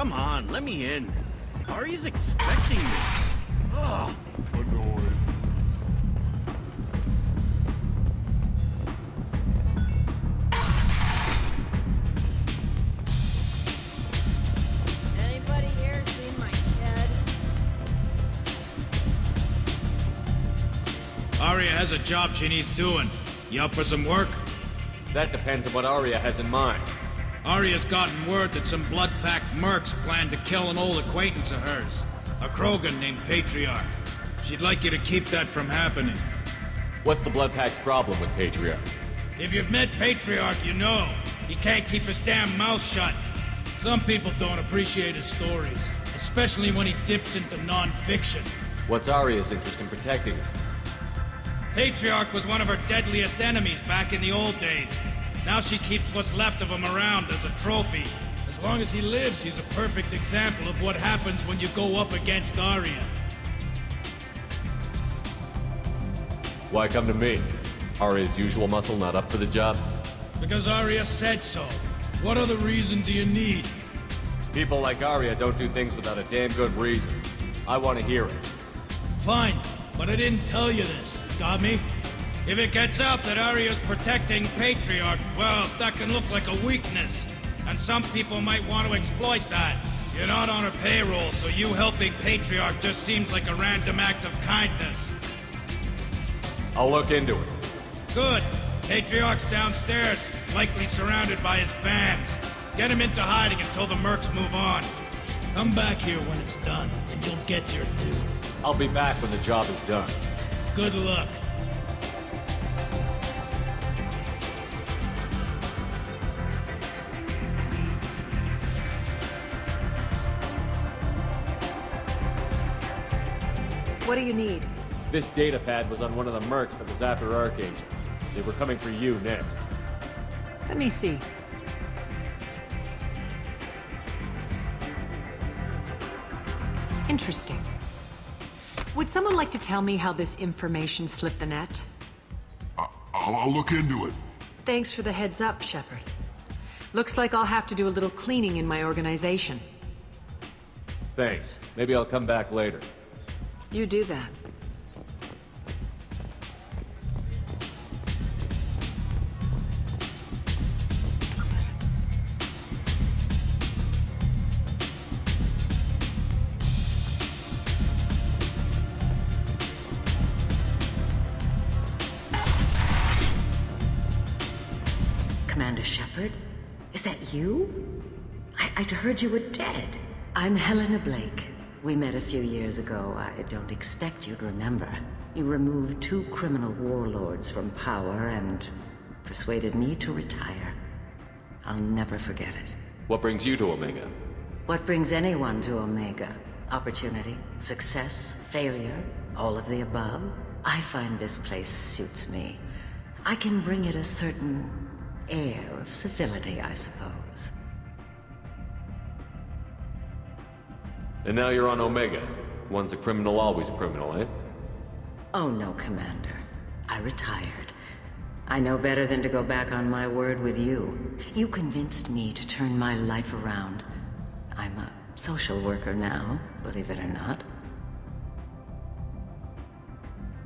Come on, let me in. Aria's expecting me. Ugh. Annoyed. Anybody here seen my head? Aria has a job she needs doing. You up for some work? That depends on what Aria has in mind. Aria's gotten word that some blood-packed mercs plan to kill an old acquaintance of hers. A Krogan named Patriarch. She'd like you to keep that from happening. What's the Bloodpack's problem with Patriarch? If you've met Patriarch, you know. He can't keep his damn mouth shut. Some people don't appreciate his stories. Especially when he dips into non-fiction. What's Aria's interest in protecting it? Patriarch was one of her deadliest enemies back in the old days. Now she keeps what's left of him around as a trophy. As long as he lives, he's a perfect example of what happens when you go up against Aria. Why come to me? Aria's usual muscle not up for the job? Because Aria said so. What other reason do you need? People like Aria don't do things without a damn good reason. I want to hear it. Fine, but I didn't tell you this. Got me? If it gets out that Aria's protecting Patriarch, well, that can look like a weakness. And some people might want to exploit that. You're not on her payroll, so you helping Patriarch just seems like a random act of kindness. I'll look into it. Good. Patriarch's downstairs, likely surrounded by his fans. Get him into hiding until the mercs move on. Come back here when it's done, and you'll get your due. I'll be back when the job is done. Good luck. What do you need? This data pad was on one of the mercs that was after Archangel. They were coming for you next. Let me see. Interesting. Would someone like to tell me how this information slipped the net? I'll look into it. Thanks for the heads up, Shepard. Looks like I'll have to do a little cleaning in my organization. Thanks. Maybe I'll come back later. You do that. Commander Shepard? Is that you? I'd heard you were dead. I'm Helena Blake. We met a few years ago. I don't expect you'd remember. You removed 2 criminal warlords from power and persuaded me to retire. I'll never forget it. What brings you to Omega? What brings anyone to Omega? Opportunity, success, failure, all of the above? I find this place suits me. I can bring it a certain air of civility, I suppose. And now you're on Omega. Once a criminal, always a criminal, eh? Oh no, Commander. I retired. I know better than to go back on my word with you. You convinced me to turn my life around. I'm a social worker now, believe it or not.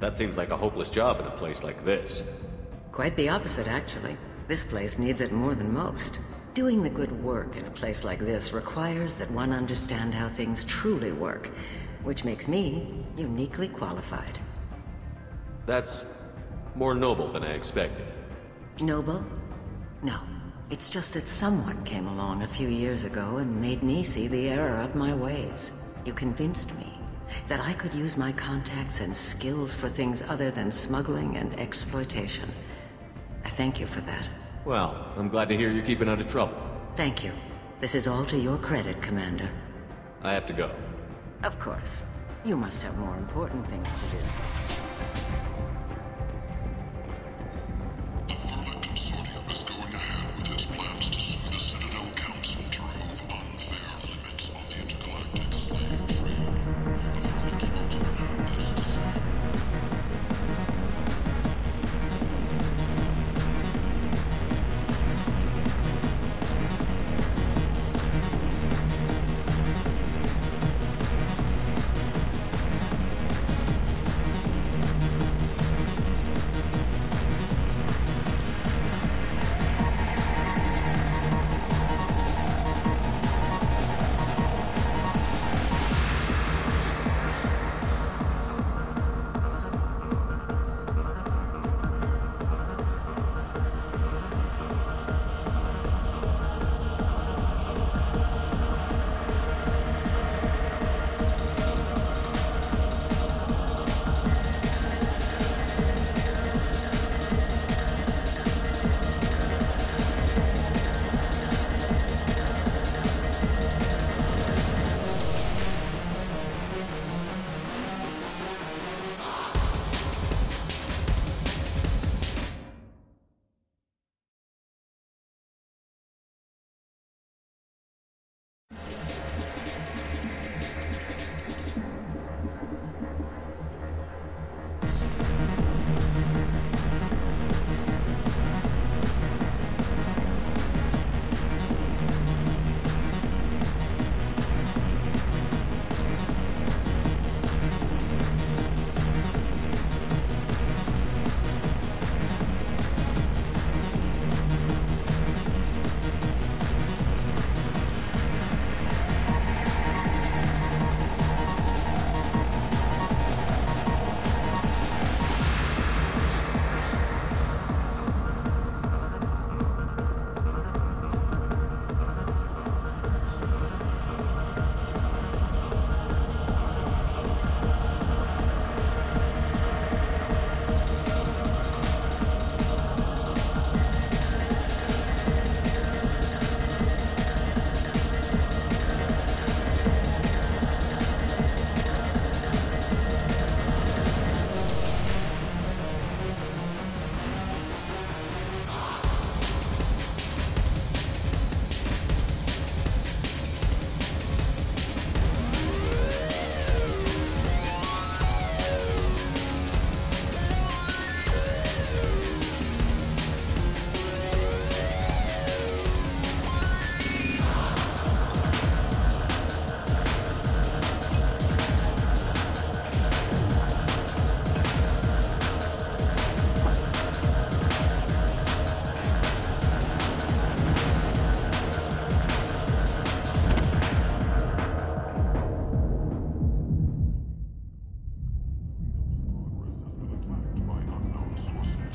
That seems like a hopeless job in a place like this. Quite the opposite, actually. This place needs it more than most. Doing the good work in a place like this requires that one understand how things truly work, which makes me uniquely qualified. That's more noble than I expected. Noble? No. It's just that someone came along a few years ago and made me see the error of my ways. You convinced me that I could use my contacts and skills for things other than smuggling and exploitation. I thank you for that. Well, I'm glad to hear you're keeping out of trouble. Thank you. This is all to your credit, Commander. I have to go. Of course. You must have more important things to do. The Vermin Consortium is going ahead with its plans to sue the Citadel Council to remove unfair limits on the intergalactic slave trade. The Vermin votes around this.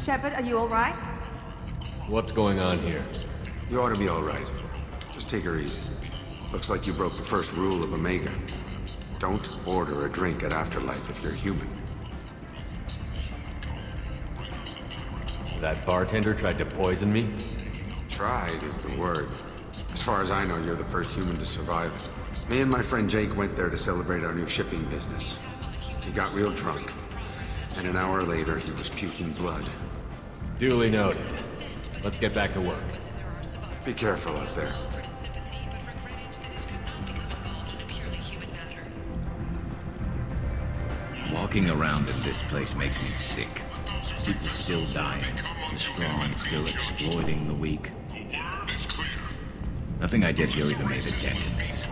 Shepard, are you alright? What's going on here? You ought to be all right. Just take her easy. Looks like you broke the first rule of Omega. Don't order a drink at Afterlife if you're human. That bartender tried to poison me? Tried is the word. As far as I know, you're the first human to survive it. Me and my friend Jake went there to celebrate our new shipping business. He got real drunk, and an hour later he was puking blood. Duly noted. Let's get back to work. Be careful out there. Walking around in this place makes me sick. People still dying, the strong still exploiting the weak. Nothing I did here even made a dent in these.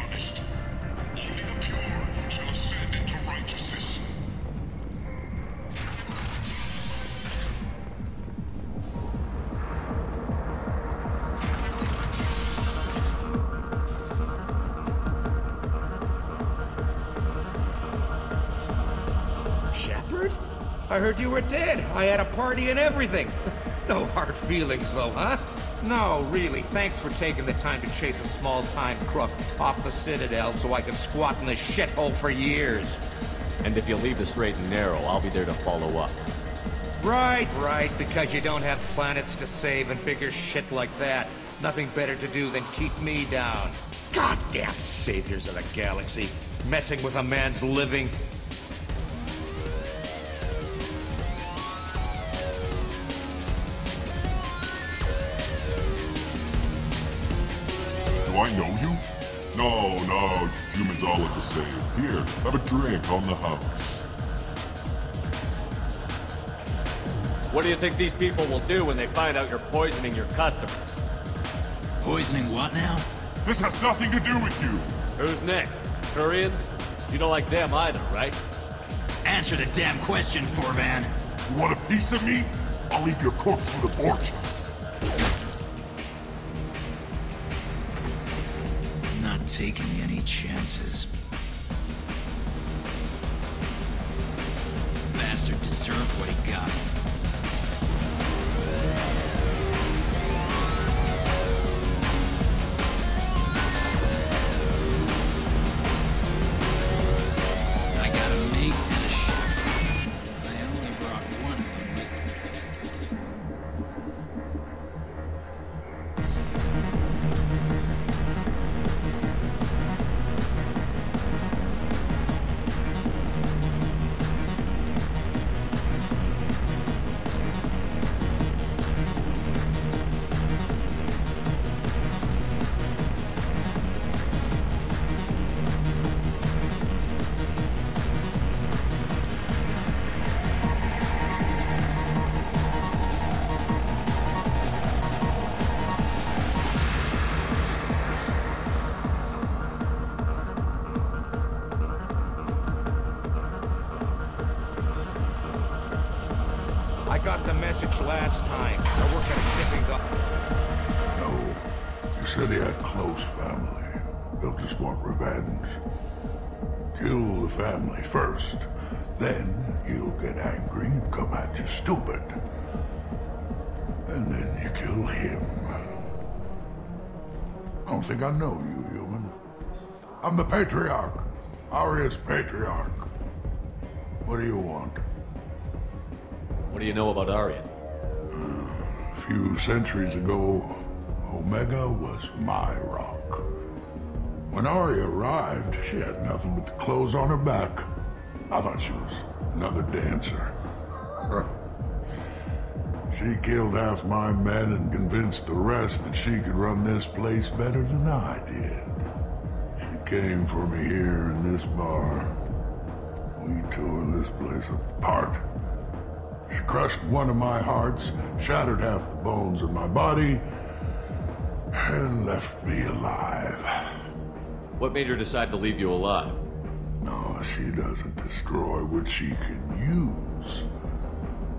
Shepard? I heard you were dead. I had a party and everything. No hard feelings, though, huh? No, really. Thanks for taking the time to chase a small-time crook off the Citadel so I could squat in this shithole for years. And if you leave the straight and narrow, I'll be there to follow up. Right, because you don't have planets to save and bigger shit like that. Nothing better to do than keep me down. Goddamn saviors of the galaxy, messing with a man's living. Do I know you? No, humans all look the same. Here, have a drink on the house. What do you think these people will do when they find out you're poisoning your customers? Poisoning what now? This has nothing to do with you! Who's next? Turians? You don't like them either, right? Answer the damn question, Forvan. You want a piece of me? I'll leave your corpse for the fortune. Not taking any chances. Bastard deserved what he got. I got a mate and a ship. I only brought one of them with me. I got the message last time. I work at a shipping dock. No. You said he had close family. They'll just want revenge. Kill the family first. Then he'll get angry and come at you stupid. And then you kill him. I don't think I know you, human. I'm the Patriarch. Aria's Patriarch. What do you want? What do you know about Arya? A few centuries ago, Omega was my rock. When Arya arrived, she had nothing but the clothes on her back. I thought she was another dancer. She killed half my men and convinced the rest that she could run this place better than I did. She came for me here in this bar. We tore this place apart. She crushed one of my hearts, shattered half the bones in my body, and left me alive. What made her decide to leave you alive? No, she doesn't destroy what she can use.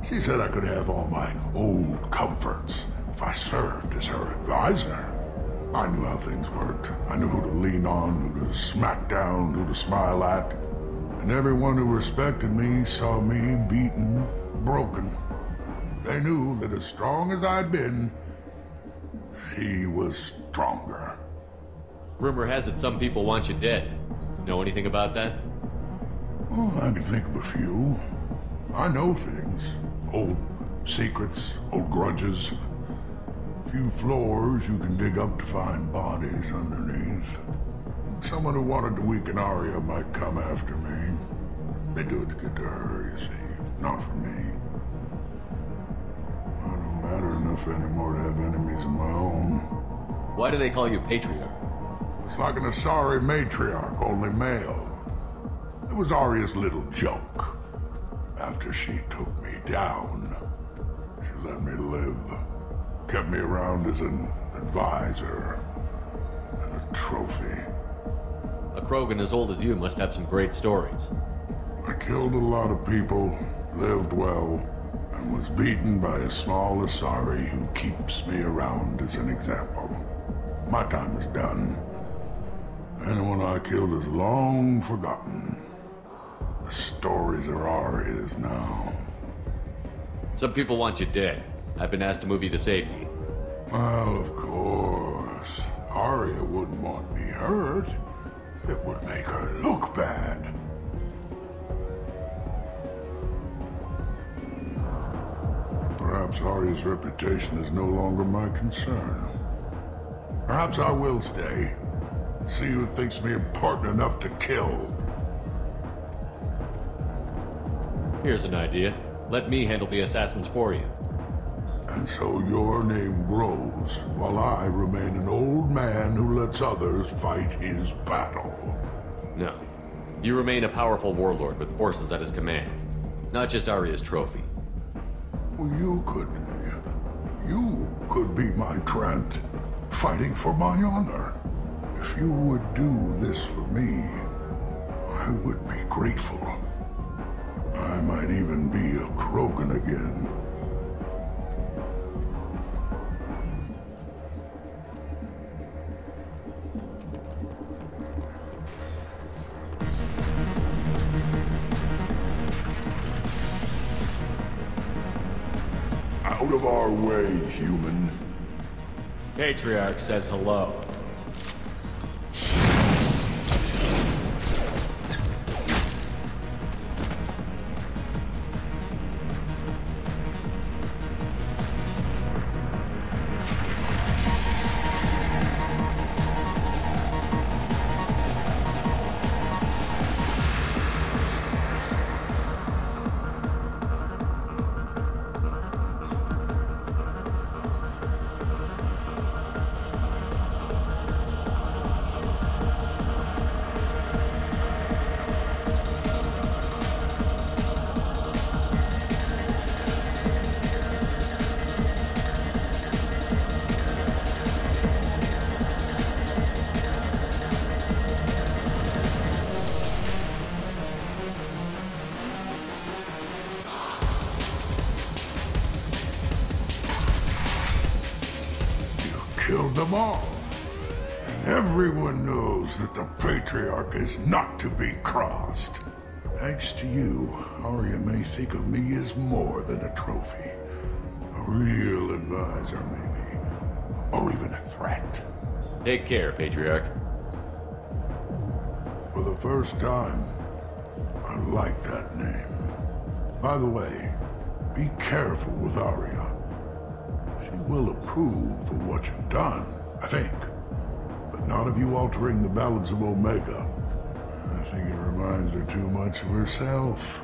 She said I could have all my old comforts if I served as her advisor. I knew how things worked. I knew who to lean on, who to smack down, who to smile at. And everyone who respected me saw me beaten, broken. They knew that as strong as I'd been, she was stronger. Rumor has it some people want you dead. Know anything about that? Well, I can think of a few. I know things. Old secrets, old grudges. A few floors you can dig up to find bodies underneath. Someone who wanted to weaken Arya might come after me. They do it to get to her, you see, not for me. I don't matter enough anymore to have enemies of my own. Why do they call you Patriarch? It's like an Asari matriarch, only male. It was Arya's little joke. After she took me down, she let me live. Kept me around as an advisor and a trophy. A Krogan as old as you must have some great stories. I killed a lot of people, lived well, and was beaten by a small Asari who keeps me around as an example. My time is done. Anyone I killed is long forgotten. The stories are Arya's now. Some people want you dead. I've been asked to move you to safety. Well, of course. Arya wouldn't want me hurt. It would make her look bad. Perhaps Arya's reputation is no longer my concern. Perhaps I will stay and see who thinks me important enough to kill. Here's an idea. Let me handle the assassins for you. And so your name grows, while I remain an old man who lets others fight his battle. No. You remain a powerful warlord with forces at his command. Not just Arya's trophy. Well, you could be my Trent, fighting for my honor. If you would do this for me, I would be grateful. I might even be a Krogan again. Out of our way, human. Patriarch says hello. Killed them all. And everyone knows that the Patriarch is not to be crossed. Thanks to you, Arya may think of me as more than a trophy. A real advisor, maybe. Or even a threat. Take care, Patriarch. For the first time, I like that name. By the way, be careful with Arya. She will approve of what you've done, I think. But not of you altering the balance of Omega. I think it reminds her too much of herself.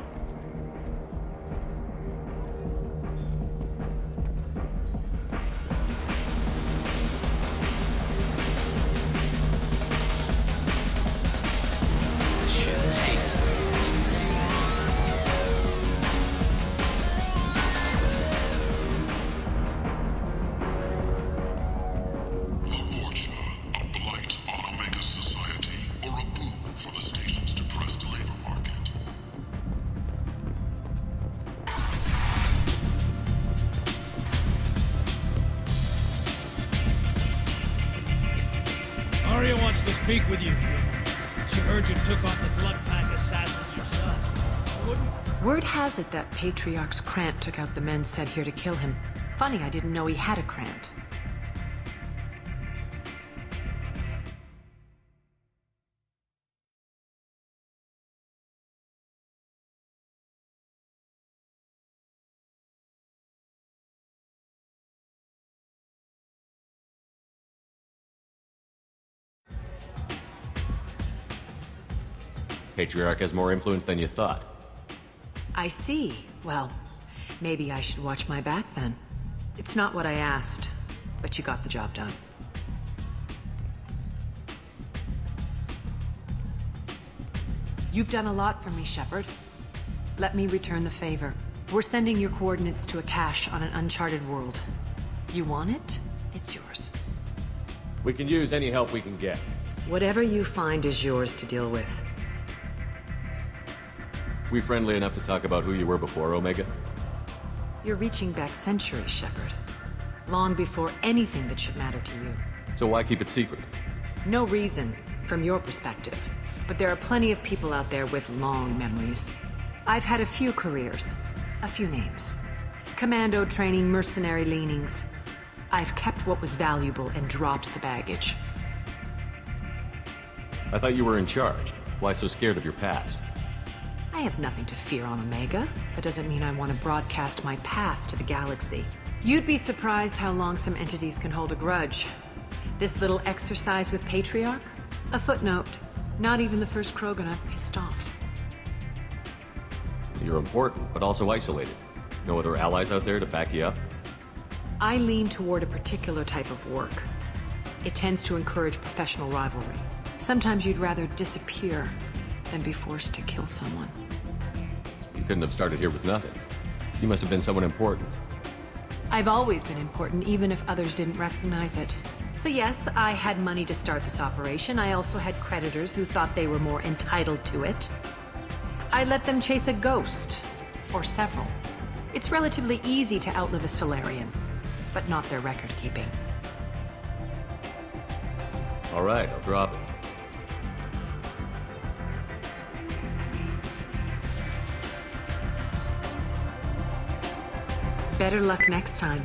Arya wants to speak with you. She heard you took on the Blood Pack assassins yourself. Word has it that Patriarch's Krant took out the men sent here to kill him. Funny, I didn't know he had a Krant. Patriarch has more influence than you thought. I see. Well, maybe I should watch my back then. It's not what I asked, but you got the job done. You've done a lot for me, Shepard. Let me return the favor. We're sending your coordinates to a cache on an uncharted world. You want it? It's yours. We can use any help we can get. Whatever you find is yours to deal with. We friendly enough to talk about who you were before, Omega? You're reaching back centuries, Shepard. Long before anything that should matter to you. So why keep it secret? No reason, from your perspective. But there are plenty of people out there with long memories. I've had a few careers, a few names. Commando training, mercenary leanings. I've kept what was valuable and dropped the baggage. I thought you were in charge. Why so scared of your past? I have nothing to fear on Omega. That doesn't mean I want to broadcast my past to the galaxy. You'd be surprised how long some entities can hold a grudge. This little exercise with Patriarch? A footnote. Not even the first Krogan I've pissed off. You're important, but also isolated. No other allies out there to back you up? I lean toward a particular type of work. It tends to encourage professional rivalry. Sometimes you'd rather disappear than be forced to kill someone. You couldn't have started here with nothing. You must have been someone important. I've always been important, even if others didn't recognize it. So yes, I had money to start this operation. I also had creditors who thought they were more entitled to it. I let them chase a ghost, or several. It's relatively easy to outlive a Solarian, but not their record-keeping. All right, I'll drop it. Better luck next time.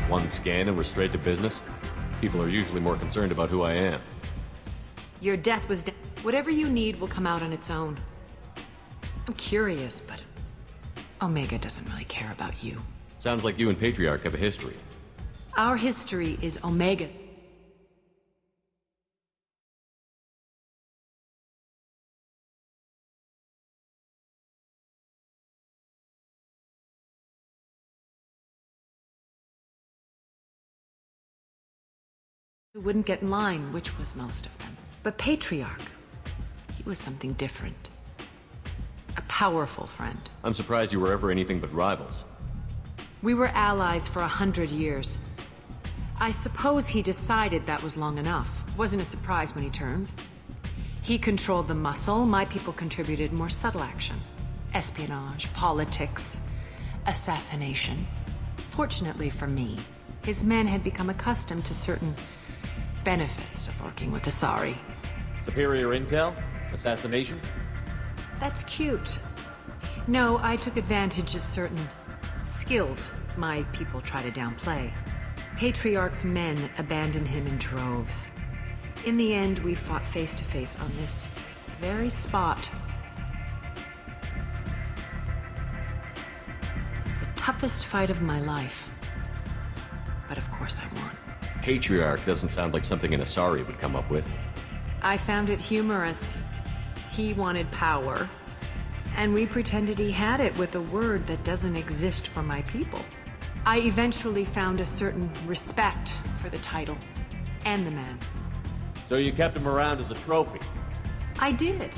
One scan and we're straight to business? People are usually more concerned about who I am. Your death was whatever you need will come out on its own. I'm curious, but Omega doesn't really care about you. Sounds like you and Patriarch have a history. Our history is Omega. Who wouldn't get in line, which was most of them. But Patriarch, he was something different. A powerful friend. I'm surprised you were ever anything but rivals. We were allies for 100 years. I suppose he decided that was long enough. Wasn't a surprise when he turned. He controlled the muscle, my people contributed more subtle action. Espionage, politics, assassination. Fortunately for me, his men had become accustomed to certain benefits of working with Asari. Superior intel? Assassination? That's cute. No, I took advantage of certain skills my people try to downplay. Patriarch's men abandoned him in droves. In the end, we fought face to face on this very spot. The toughest fight of my life. But of course I won. Patriarch doesn't sound like something an Asari would come up with. I found it humorous. He wanted power, and we pretended he had it with a word that doesn't exist for my people. I eventually found a certain respect for the title, and the man. So you kept him around as a trophy? I did.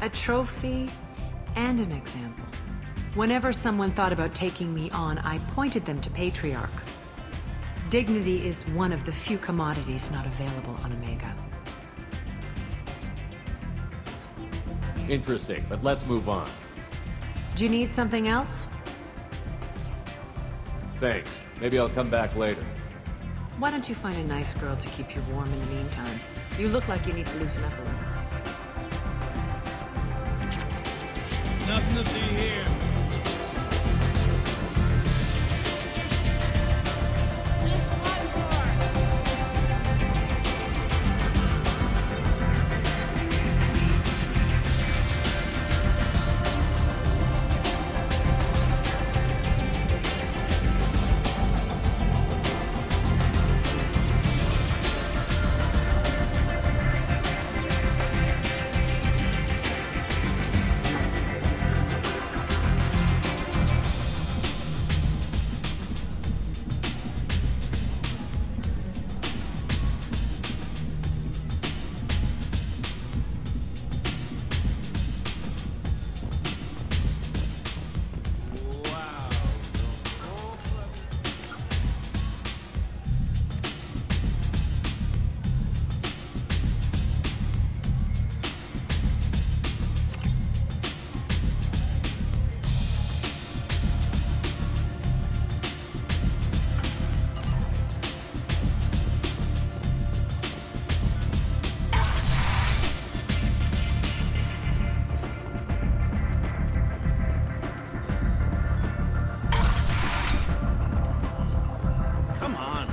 A trophy and an example. Whenever someone thought about taking me on, I pointed them to Patriarch. Dignity is one of the few commodities not available on Omega. Interesting, but let's move on. Do you need something else? Thanks. Maybe I'll come back later. Why don't you find a nice girl to keep you warm in the meantime? You look like you need to loosen up a little. Nothing to see here.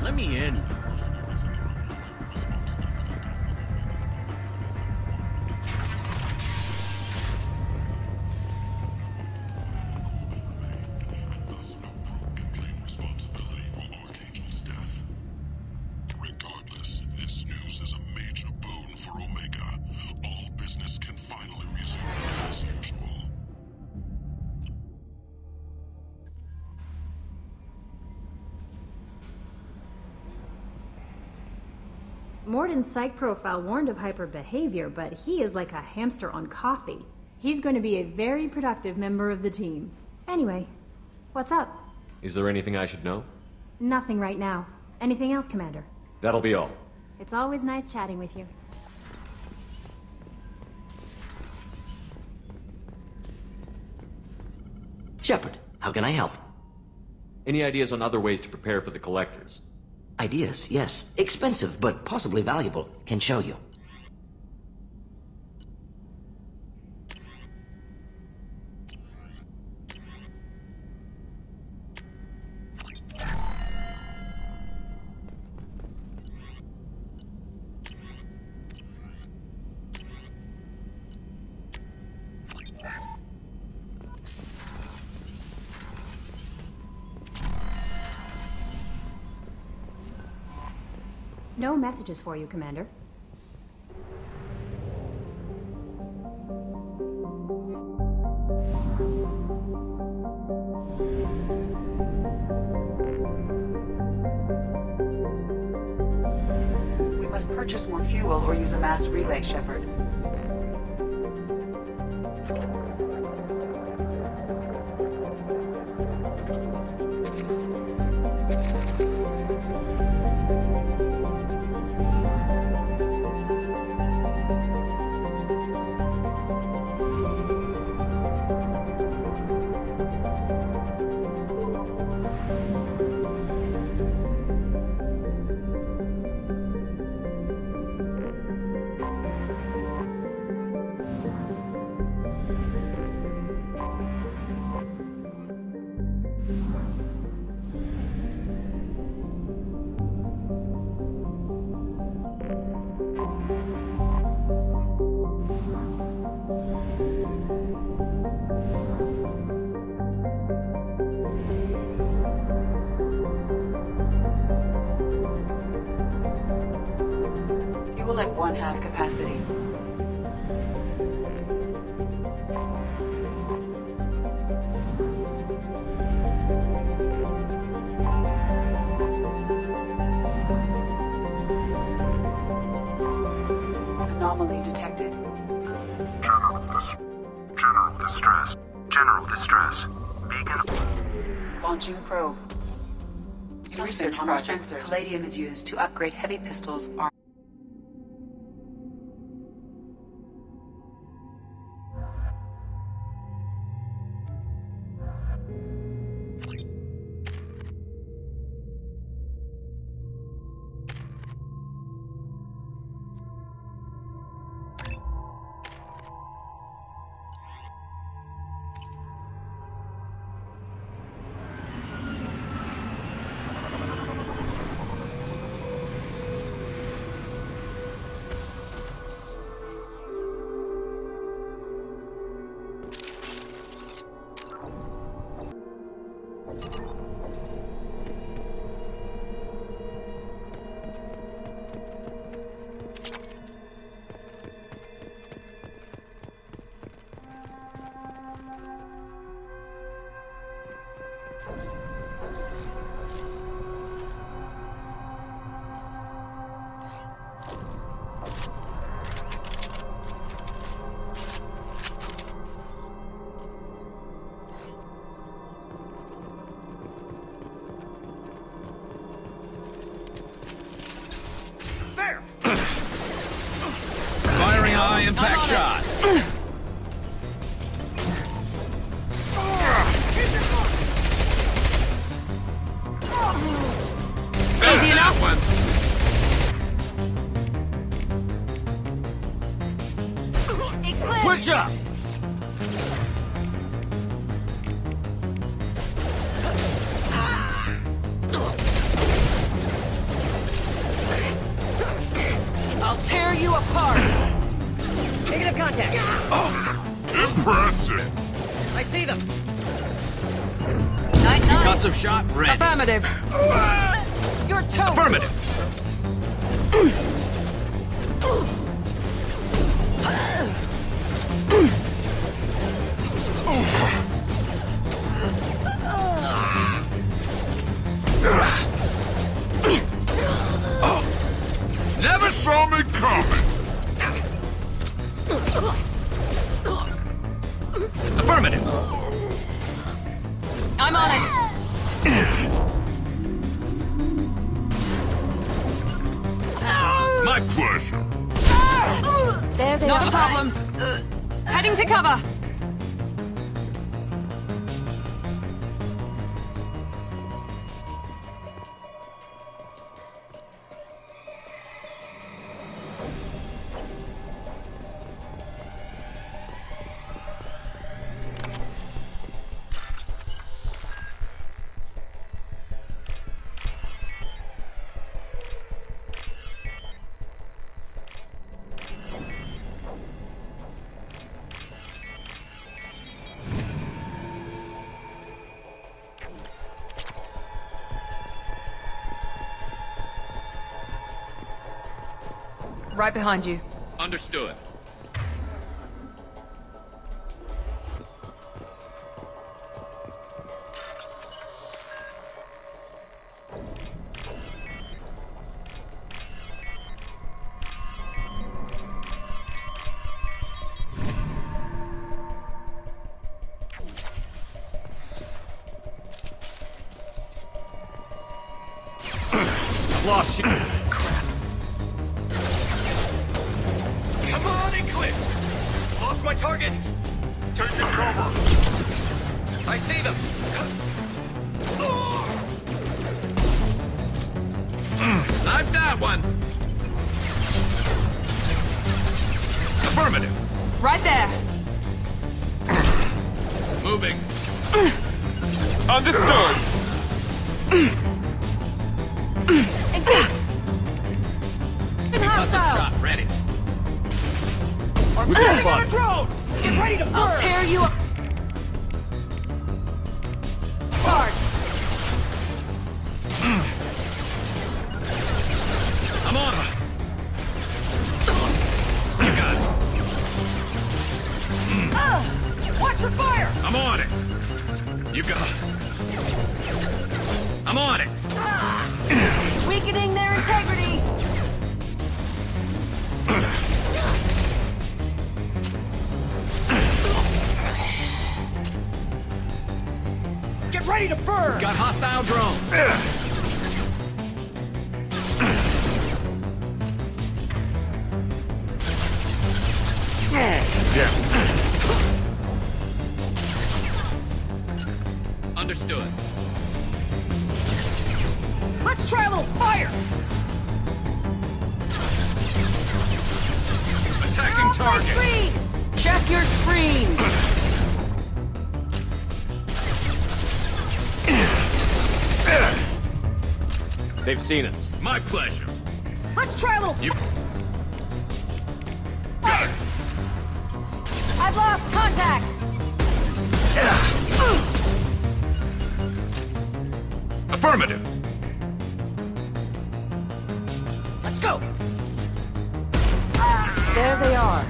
Let me in. Regardless, this news is a major boon for Omega. All business can finally resume as usual. Morden's psych profile warned of hyper behavior, but he is like a hamster on coffee. He's going to be a very productive member of the team. Anyway, what's up? Is there anything I should know? Nothing right now. Anything else, Commander? That'll be all. It's always nice chatting with you. Shepard, how can I help? Any ideas on other ways to prepare for the Collectors? Ideas, yes. Expensive, but possibly valuable. Can show you. No messages for you, Commander. We must purchase more fuel or use a mass relay, Shepard. Fuel at 1/2 capacity. Anomaly detected. General distress. Beacon. Launching probe. In research projects, palladium is used to upgrade heavy pistols. Firing a high impact shot. Easy enough. One. Switch up! I'll tear you apart! Negative contact! Impressive! I see them! 9-9. Concussive shot ready. Affirmative. You're toast! Affirmative. Never saw me coming! Affirmative. I'm on it. My pleasure. There they Not are. a problem. Heading to cover. Right behind you. Understood. Lost you. Come on, Eclipse! Lost my target! Taking cover! I see them! Sniped that one. Affirmative. Right there. Moving. Understood. Concussive shot ready. We've got fun. Drone! Get ready to burn! I'll tear you apart. I'm on. You got it. Watch for fire! I'm on it. You got it. I'm on it. Weakening their integrity! Get ready to burn! Got hostile drone. Understood. Let's try a little fire! Attacking target. Screen! Check your screen! They've seen us. My pleasure. Let's try a little... You got it. I've lost contact! Affirmative. Let's go! There they are.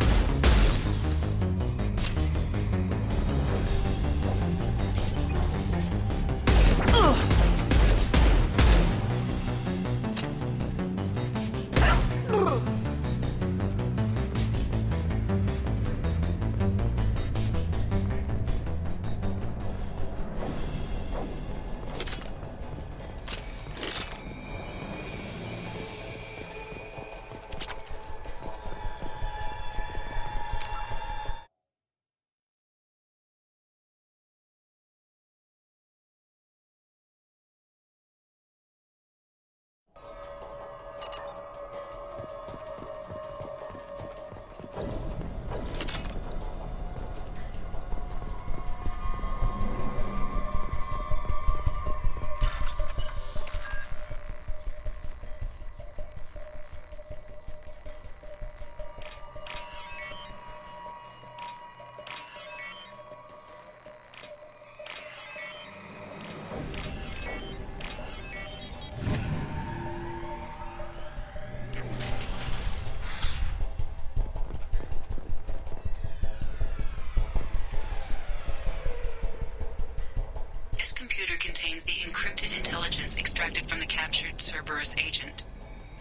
extracted from the captured Cerberus agent.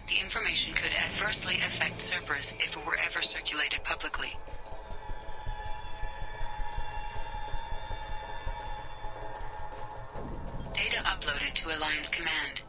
The information could adversely affect Cerberus if it were ever circulated publicly. Data uploaded to Alliance Command.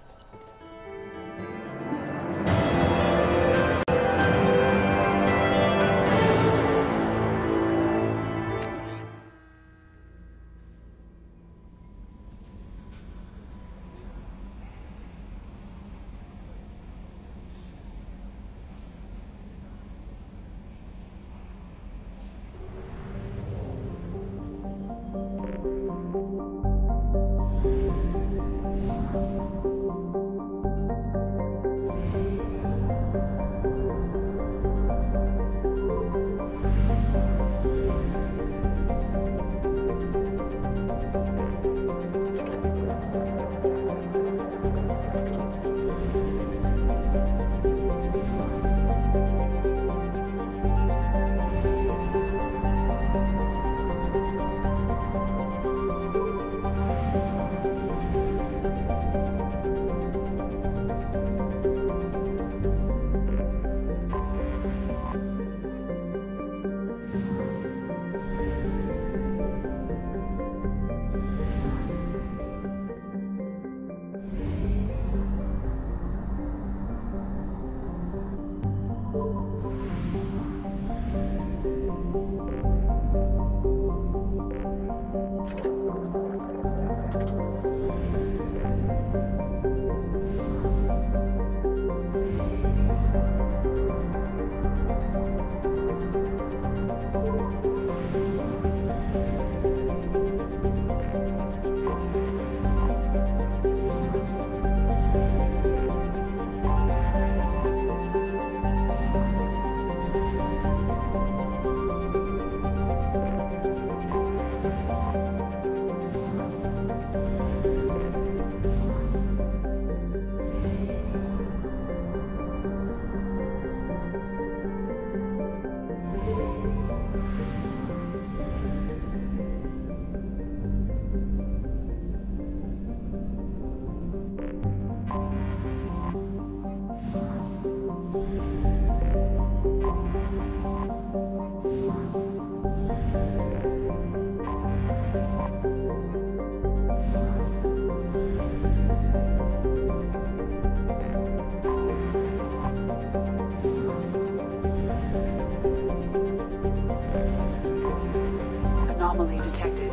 Anomaly detected.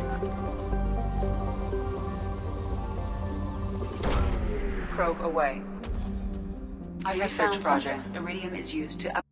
Probe away. On research projects, iridium is used to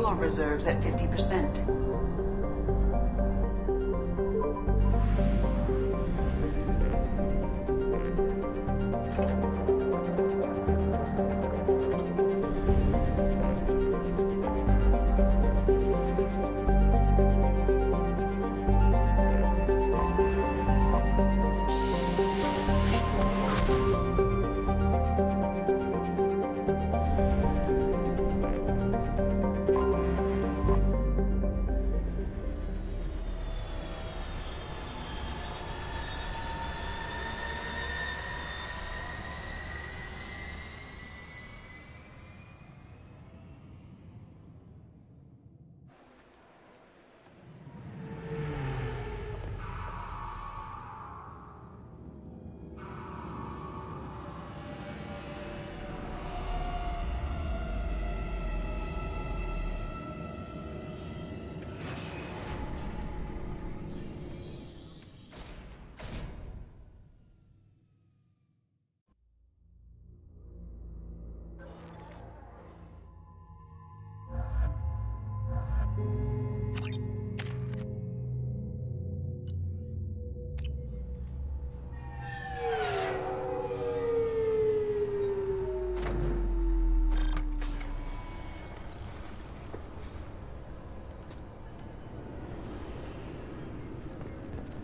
fuel reserves at 50%.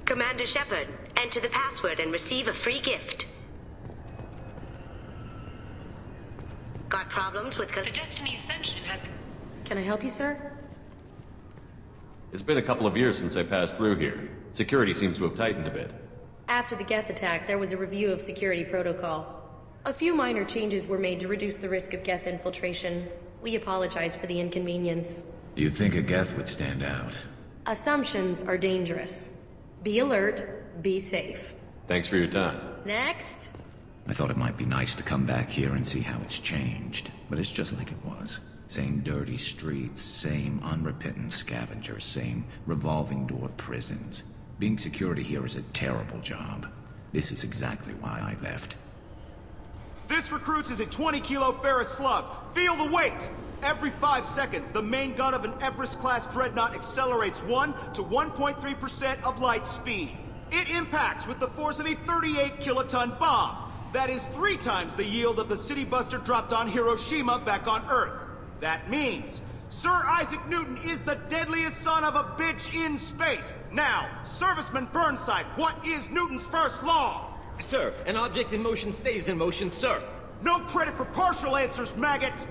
Commander Shepard, enter the password and receive a free gift. Got problems with The Destiny Ascension has... Can I help you, sir? It's been a couple of years since I passed through here. Security seems to have tightened a bit. After the Geth attack, there was a review of security protocol. A few minor changes were made to reduce the risk of Geth infiltration. We apologize for the inconvenience. You'd think a Geth would stand out. Assumptions are dangerous. Be alert, be safe. Thanks for your time. Next. I thought it might be nice to come back here and see how it's changed, but it's just like it was. Same dirty streets, same unrepentant scavengers, same revolving door prisons. Being security here is a terrible job. This is exactly why I left. This, recruits, is a 20-kilo ferrous slug. Feel the weight! Every 5 seconds, the main gun of an Everest-class dreadnought accelerates 1 to 1.3% of light speed. It impacts with the force of a 38-kiloton bomb. That is 3 times the yield of the city buster dropped on Hiroshima back on Earth. That means Sir Isaac Newton is the deadliest son of a bitch in space. Now, Serviceman Burnside, what is Newton's first law? Sir, an object in motion stays in motion, sir. No credit for partial answers, maggot!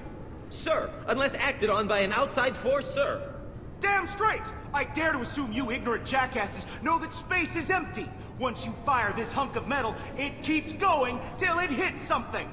Sir, unless acted on by an outside force, sir. Damn straight! I dare to assume you ignorant jackasses know that space is empty. Once you fire this hunk of metal, it keeps going till it hits something.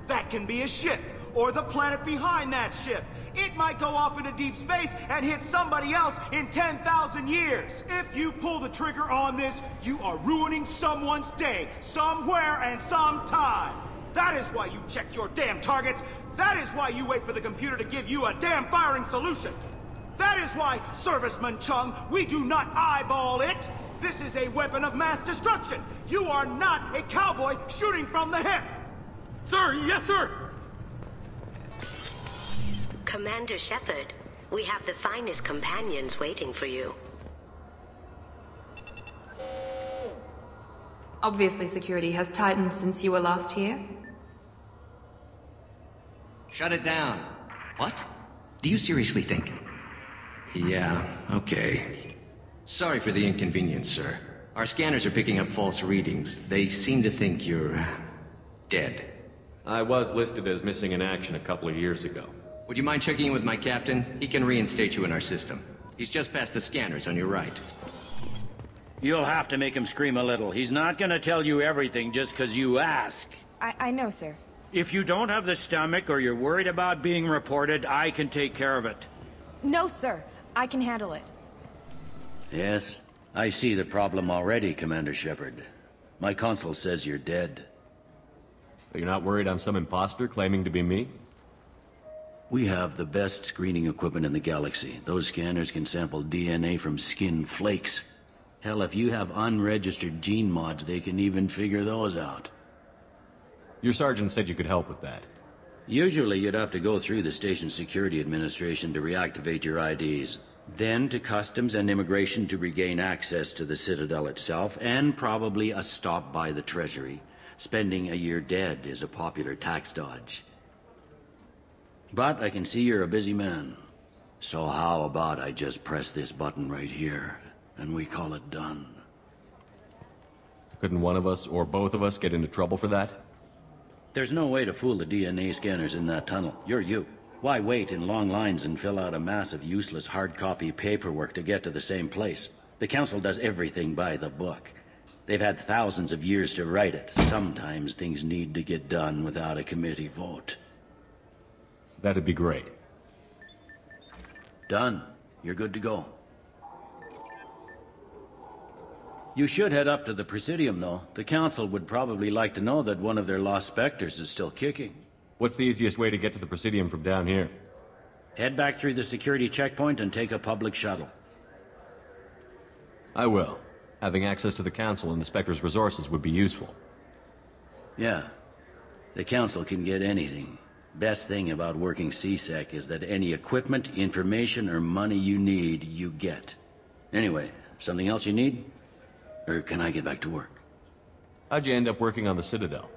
That can be a ship, or the planet behind that ship. It might go off into deep space and hit somebody else in 10,000 years. If you pull the trigger on this, you are ruining someone's day, somewhere and sometime. That is why you check your damn targets. That is why you wait for the computer to give you a damn firing solution. That is why, Serviceman Chung, we do not eyeball it. This is a weapon of mass destruction. You are not a cowboy shooting from the hip. Sir, yes, sir. Commander Shepard, we have the finest companions waiting for you. Obviously, security has tightened since you were last here. Shut it down. What? Do you seriously think? Yeah, okay. Sorry for the inconvenience, sir. Our scanners are picking up false readings. They seem to think you're... dead. I was listed as missing in action a couple of years ago. Would you mind checking in with my captain? He can reinstate you in our system. He's just past the scanners on your right. You'll have to make him scream a little. He's not gonna tell you everything just because you ask. I know, sir. If you don't have the stomach or you're worried about being reported, I can take care of it. No, sir. I can handle it. Yes, I see the problem already, Commander Shepard. My console says you're dead. You're not worried I'm some imposter claiming to be me? We have the best screening equipment in the galaxy. Those scanners can sample DNA from skin flakes. Hell, if you have unregistered gene mods, they can even figure those out. Your sergeant said you could help with that. Usually you'd have to go through the station security administration to reactivate your IDs, then to customs and immigration to regain access to the Citadel itself, and probably a stop by the Treasury. Spending a year dead is a popular tax dodge. But I can see you're a busy man. So how about I just press this button right here, and we call it done? Couldn't one of us, or both of us, get into trouble for that? There's no way to fool the DNA scanners in that tunnel. You're you. Why wait in long lines and fill out a massive useless hard copy paperwork to get to the same place? The Council does everything by the book. They've had thousands of years to write it. Sometimes things need to get done without a committee vote. That'd be great. Done. You're good to go. You should head up to the Presidium, though. The Council would probably like to know that one of their lost Spectres is still kicking. What's the easiest way to get to the Presidium from down here? Head back through the security checkpoint and take a public shuttle. I will. Having access to the Council and the Spectre's resources would be useful. Yeah. The Council can get anything. Best thing about working CSEC is that any equipment, information, or money you need, you get. Anyway, something else you need? Or can I get back to work? How'd you end up working on the Citadel?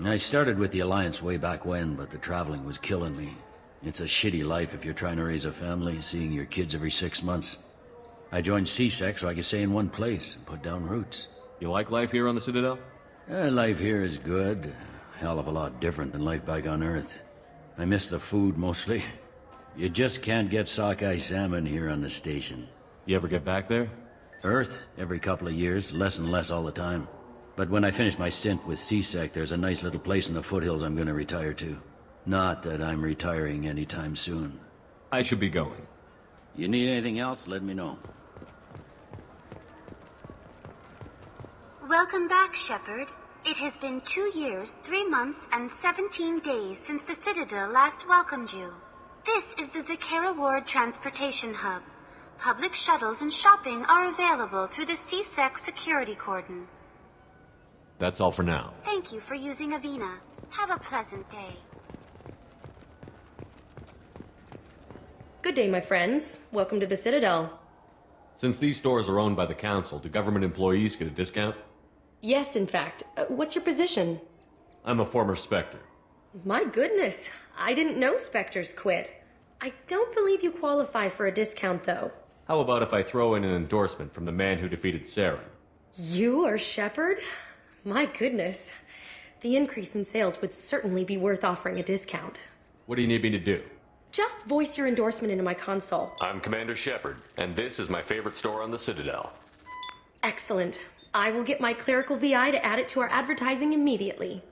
I started with the Alliance way back when, but the traveling was killing me. It's a shitty life if you're trying to raise a family, seeing your kids every 6 months. I joined CSEC so I could stay in one place and put down roots. You like life here on the Citadel? Life here is good. Hell of a lot different than life back on Earth. I miss the food mostly. You just can't get sockeye salmon here on the station. You ever get back there? Earth, every couple of years, less and less all the time. But when I finish my stint with CSEC, there's a nice little place in the foothills I'm gonna retire to. Not that I'm retiring anytime soon. I should be going. You need anything else, let me know. Welcome back, Shepard. It has been 2 years, 3 months, and 17 days since the Citadel last welcomed you. This is the Zakera Ward Transportation Hub. Public shuttles and shopping are available through the CSEC security cordon. That's all for now. Thank you for using Avina. Have a pleasant day. Good day, my friends. Welcome to the Citadel. Since these stores are owned by the Council, do government employees get a discount? Yes, in fact. What's your position? I'm a former Spectre. My goodness. I didn't know Spectres quit. I don't believe you qualify for a discount, though. How about if I throw in an endorsement from the man who defeated Saren? You are Shepard? My goodness. The increase in sales would certainly be worth offering a discount. What do you need me to do? Just voice your endorsement into my console. I'm Commander Shepard, and this is my favorite store on the Citadel. Excellent. I will get my clerical VI to add it to our advertising immediately.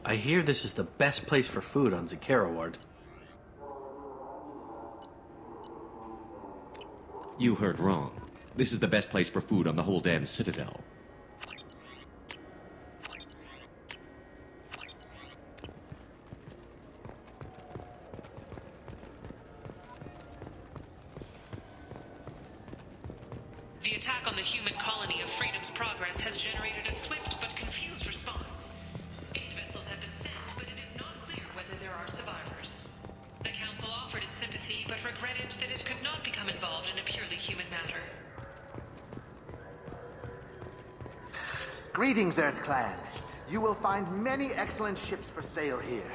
I hear this is the best place for food on Zakera Ward. You heard wrong. This is the best place for food on the whole damn Citadel. The attack on the human colony of Freedom's Progress has generated a swift but confused response. 8 vessels have been sent, but it is not clear whether there are survivors. The Council offered its sympathy, but regretted that it could not become involved in a purely human matter. Greetings, Earth Clan. You will find many excellent ships for sale here.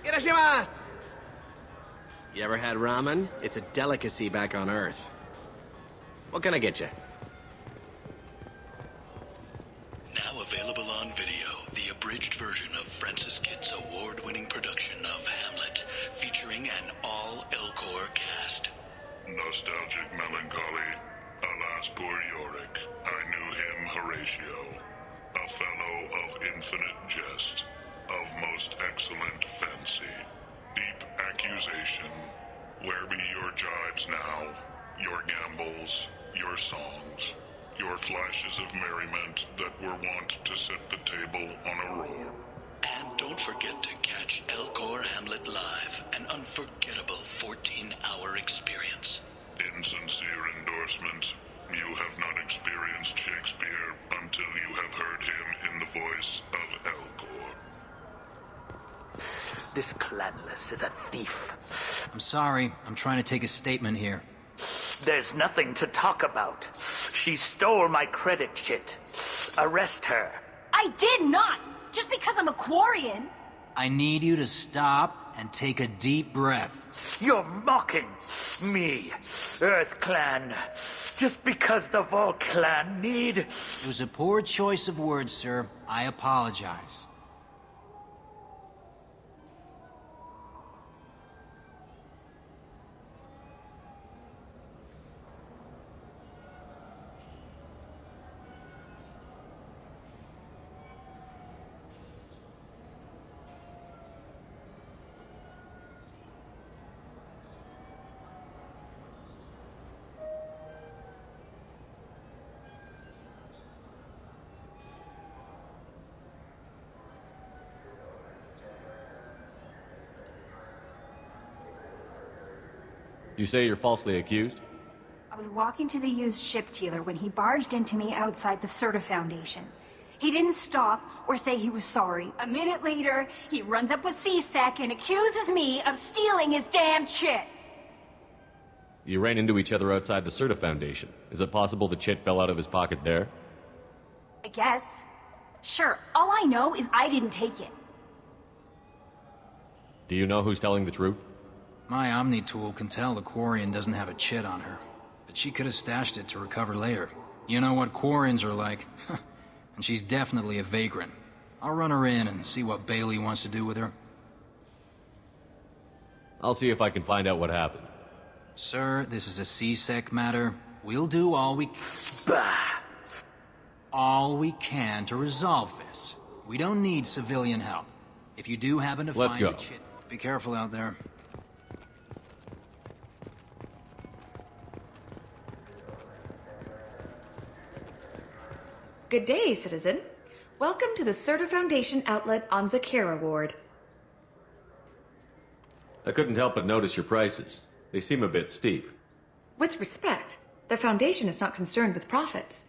Irashimasu! You ever had ramen? It's a delicacy back on Earth. What can I get you? Now available on video, the abridged version of Francis Kidd's award-winning production of Hamlet, featuring an all-Elcor cast. Nostalgic melancholy. Alas, poor Yorick. I knew him, Horatio. A fellow of infinite jest. of most excellent fancy, deep accusation, where be your jibes now, your gambols, your songs, your flashes of merriment that were wont to set the table on a roar? And don't forget to catch Elcor Hamlet Live, an unforgettable 14-hour experience. In sincere endorsement, you have not experienced Shakespeare until you have heard him in the voice of Elcor. This clanless is a thief. I'm sorry. I'm trying to take a statement here. There's nothing to talk about. She stole my credit chit. Arrest her. I did not! Just because I'm a Quarian. I need you to stop and take a deep breath. You're mocking me, Earth Clan. Just because the Vol Clan need... It was a poor choice of words, sir. I apologize. You say you're falsely accused? I was walking to the used ship dealer when he barged into me outside the Serta Foundation. He didn't stop or say he was sorry. A minute later, he runs up with C-Sec and accuses me of stealing his damn chit. You ran into each other outside the Serta Foundation. Is it possible the chit fell out of his pocket there? I guess. Sure, all I know is I didn't take it. Do you know who's telling the truth? My Omni tool can tell the Quarian doesn't have a chit on her, but she could have stashed it to recover later. You know what Quarians are like, and she's definitely a vagrant. I'll run her in and see what Bailey wants to do with her. I'll see if I can find out what happened. Sir, this is a C-Sec matter. We'll do all we can to resolve this. We don't need civilian help. If you do happen to Let's find go. a chit, be careful out there. Good day, citizen. Welcome to the Serta Foundation outlet on Zakera Ward. I couldn't help but notice your prices. They seem a bit steep. With respect, the Foundation is not concerned with profits.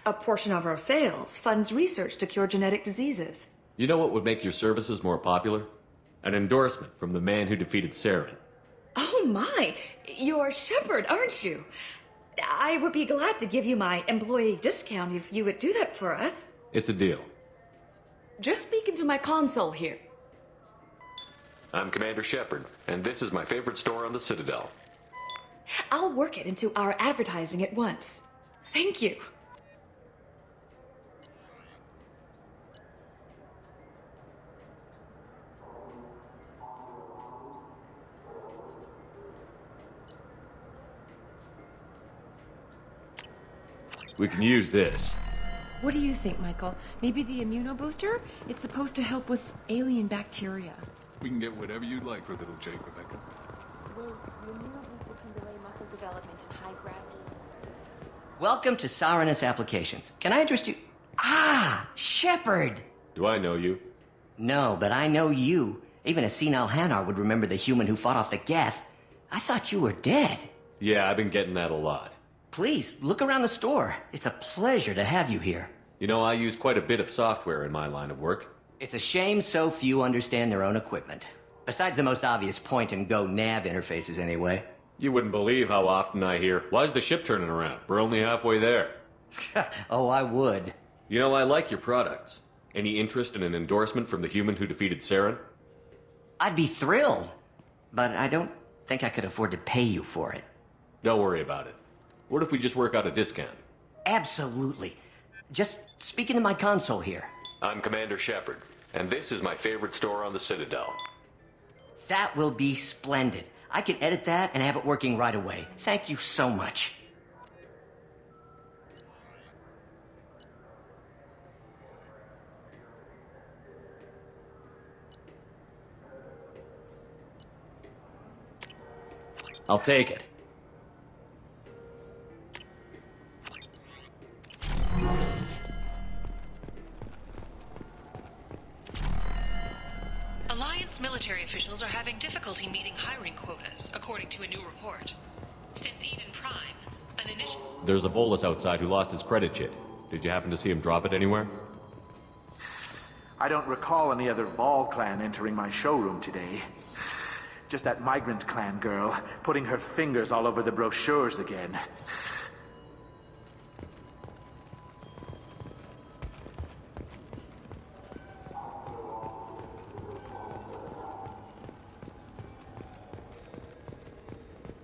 A portion of our sales funds research to cure genetic diseases. You know what would make your services more popular? An endorsement from the man who defeated Saren. Oh my! You're Shepard, aren't you? I would be glad to give you my employee discount if you would do that for us. It's a deal. Just speak into my console here. I'm Commander Shepard, and this is my favorite store on the Citadel. I'll work it into our advertising at once. Thank you. We can use this. What do you think, Michael? Maybe the immunobooster? It's supposed to help with alien bacteria. We can get whatever you'd like for little Jake, Rebecca. Well, the immunobooster can delay muscle development in high gravity. Welcome to Saranus Applications. Can I address you? Ah, Shepard! Do I know you? No, but I know you. Even a senile Hanar would remember the human who fought off the Geth. I thought you were dead. Yeah, I've been getting that a lot. Please, look around the store. It's a pleasure to have you here. You know, I use quite a bit of software in my line of work. It's a shame so few understand their own equipment. Besides the most obvious point-and-go nav interfaces, anyway. You wouldn't believe how often I hear, "Why's the ship turning around? We're only halfway there." Oh, I would. You know, I like your products. Any interest in an endorsement from the human who defeated Saren? I'd be thrilled. But I don't think I could afford to pay you for it. Don't worry about it. What if we just work out a discount? Absolutely. Just speak into my console here. I'm Commander Shepard, and this is my favorite store on the Citadel. That will be splendid. I can edit that and have it working right away. Thank you so much. I'll take it. Alliance military officials are having difficulty meeting hiring quotas, according to a new report. Since Eden Prime, an initial... There's a Volus outside who lost his credit chit. Did you happen to see him drop it anywhere? I don't recall any other Vol clan entering my showroom today. Just that migrant clan girl putting her fingers all over the brochures again.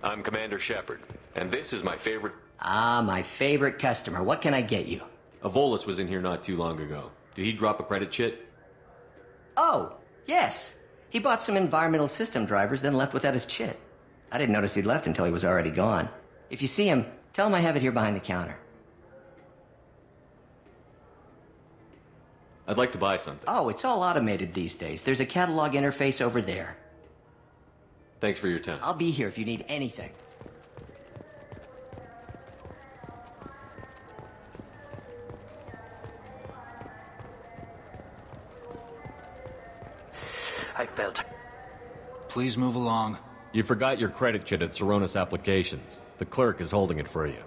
I'm Commander Shepard, and this is my favorite... Ah, my favorite customer. What can I get you? A Volus was in here not too long ago. Did he drop a credit chit? Oh, yes. He bought some environmental system drivers, then left without his chit. I didn't notice he'd left until he was already gone. If you see him, tell him I have it here behind the counter. I'd like to buy something. Oh, it's all automated these days. There's a catalog interface over there. Thanks for your time. I'll be here if you need anything. I felt... Please move along. You forgot your credit chit at Saronis Applications. The clerk is holding it for you.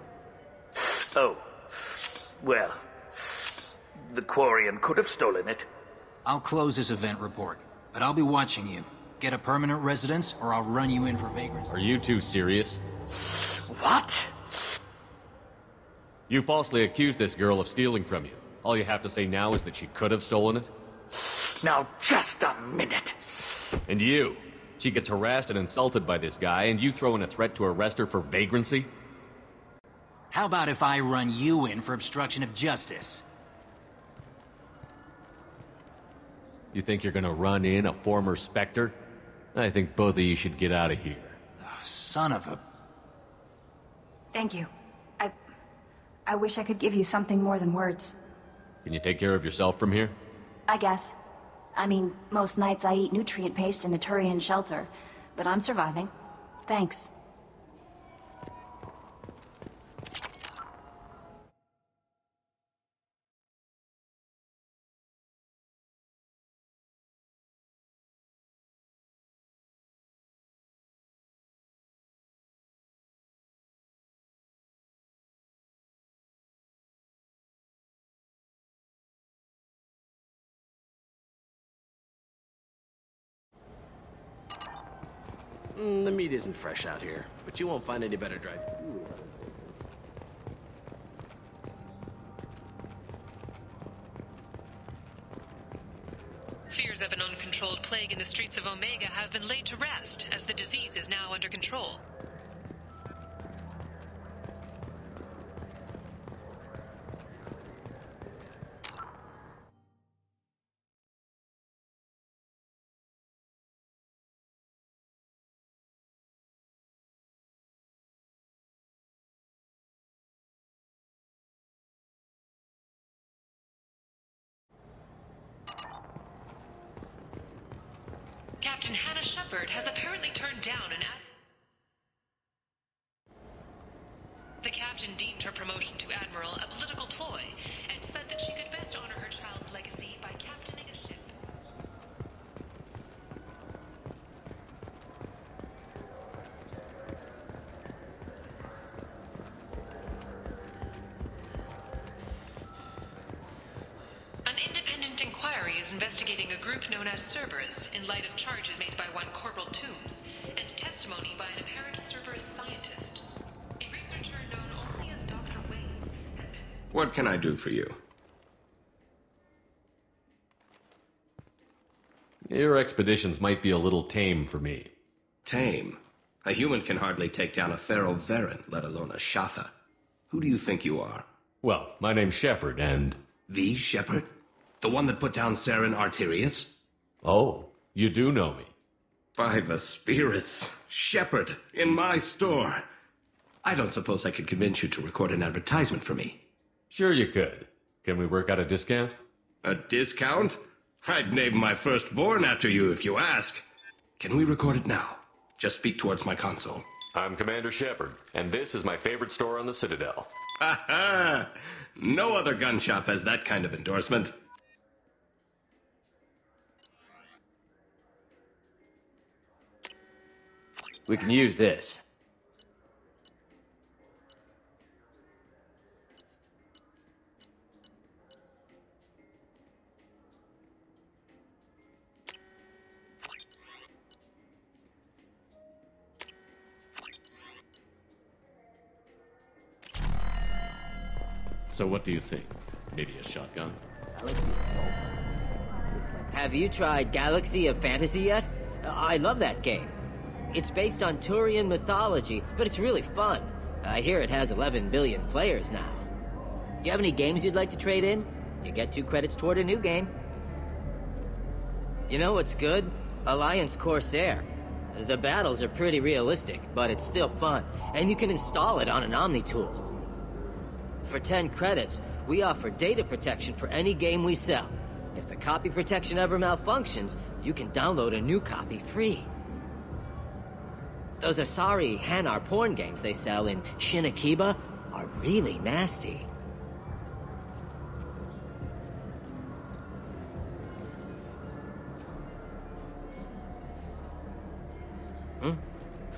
Oh. Well... The Quarian could have stolen it. I'll close this event report, but I'll be watching you. Get a permanent residence, or I'll run you in for vagrancy. Are you two serious? What? You falsely accused this girl of stealing from you. All you have to say now is that she could have stolen it? Now, just a minute. And you? She gets harassed and insulted by this guy, and you throw in a threat to arrest her for vagrancy? How about if I run you in for obstruction of justice? You think you're gonna run in a former Spectre? I think both of you should get out of here. Oh, son of a... Thank you. I wish I could give you something more than words. Can you take care of yourself from here? I guess. I mean, most nights I eat nutrient paste in a Turian shelter, but I'm surviving. Thanks. The meat isn't fresh out here, but you won't find any better dried. Fears of an uncontrolled plague in the streets of Omega have been laid to rest, as the disease is now under control. Captain Hannah Shepard has apparently turned down an The captain deemed her promotion to Admiral a political ploy, and said that she could best honor her child's legacy by captaining a ship. An independent inquiry is investigating a group known as Cerberus in light of charges made by one Corporal Toombs and testimony by an apparent Cerberus scientist. A researcher known only as Dr. Wayne. What can I do for you? Your expeditions might be a little tame for me. Tame? A human can hardly take down a Thero Varen, let alone a Shatha. Who do you think you are? Well, my name's Shepard, and... The Shepard? The one that put down Saren Arterius? Oh, you do know me. By the spirits. Shepard, in my store. I don't suppose I could convince you to record an advertisement for me. Sure you could. Can we work out a discount? A discount? I'd name my firstborn after you if you ask. Can we record it now? Just speak towards my console. I'm Commander Shepard, and this is my favorite store on the Citadel. Ha ha! No other gun shop has that kind of endorsement. We can use this. So what do you think? Maybe a shotgun? Have you tried Galaxy of Fantasy yet? I love that game. It's based on Turian mythology, but it's really fun. I hear it has 11 billion players now. Do you have any games you'd like to trade in? You get 2 credits toward a new game. You know what's good? Alliance Corsair. The battles are pretty realistic, but it's still fun, and you can install it on an Omni tool. For 10 credits, we offer data protection for any game we sell. If the copy protection ever malfunctions, you can download a new copy free. Those Asari Hanar porn games they sell in Shinakiba are really nasty.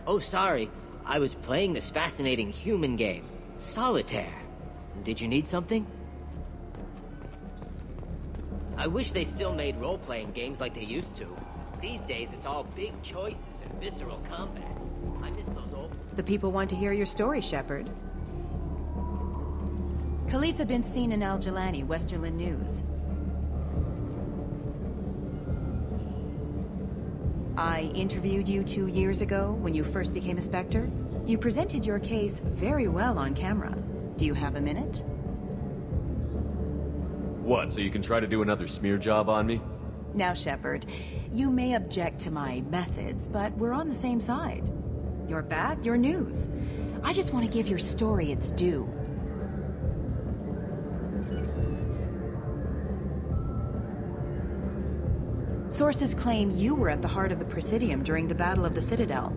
Oh, sorry. I was playing this fascinating human game, Solitaire. Did you need something? I wish they still made role-playing games like they used to. These days, it's all big choices and visceral combat. I miss those old... The people want to hear your story, Shepard. Khaleesa been seen in Al Jalani, Westerland News. I interviewed you 2 years ago when you first became a Spectre. You presented your case very well on camera. Do you have a minute? What, so you can try to do another smear job on me? Now, Shepard, you may object to my methods, but we're on the same side. You're back, you're news. I just want to give your story its due. Sources claim you were at the heart of the Presidium during the Battle of the Citadel.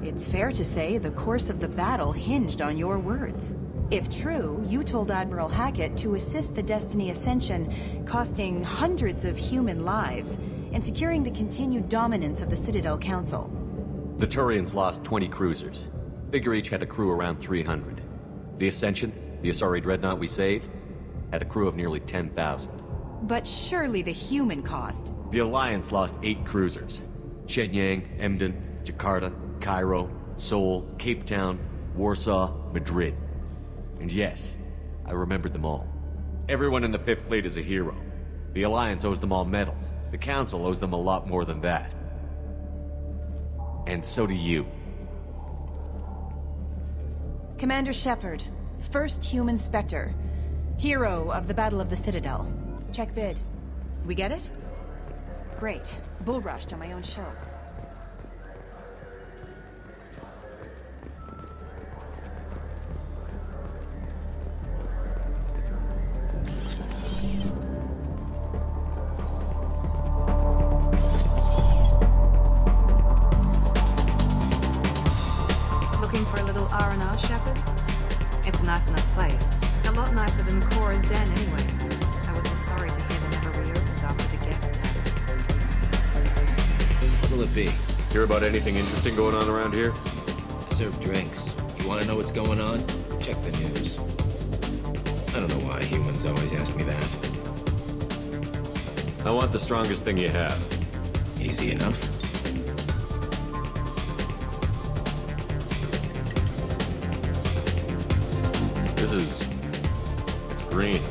It's fair to say the course of the battle hinged on your words. If true, you told Admiral Hackett to assist the Destiny Ascension, costing hundreds of human lives, and securing the continued dominance of the Citadel Council. The Turians lost 20 cruisers. Figure each had a crew around 300. The Ascension, the Asari dreadnought we saved, had a crew of nearly 10,000. But surely the human cost. The Alliance lost 8 cruisers. Shenyang, Emden, Jakarta, Cairo, Seoul, Cape Town, Warsaw, Madrid. And yes, I remembered them all. Everyone in the 5th Fleet is a hero. The Alliance owes them all medals. The Council owes them a lot more than that. And so do you. Commander Shepard, first human Spectre. Hero of the Battle of the Citadel. Check vid. We get it? Great. Bull rushed on my own show. Looking for a little R&R, Shepard? It's a nice enough place. A lot nicer than Cora's den, anyway. I wasn't sorry to hear they never reopened after the Geth attack. What'll it be? Hear about anything interesting going on around here? I serve drinks. You want to know what's going on? Check the news. I don't know why humans always ask me that. I want the strongest thing you have. Easy enough. It's green.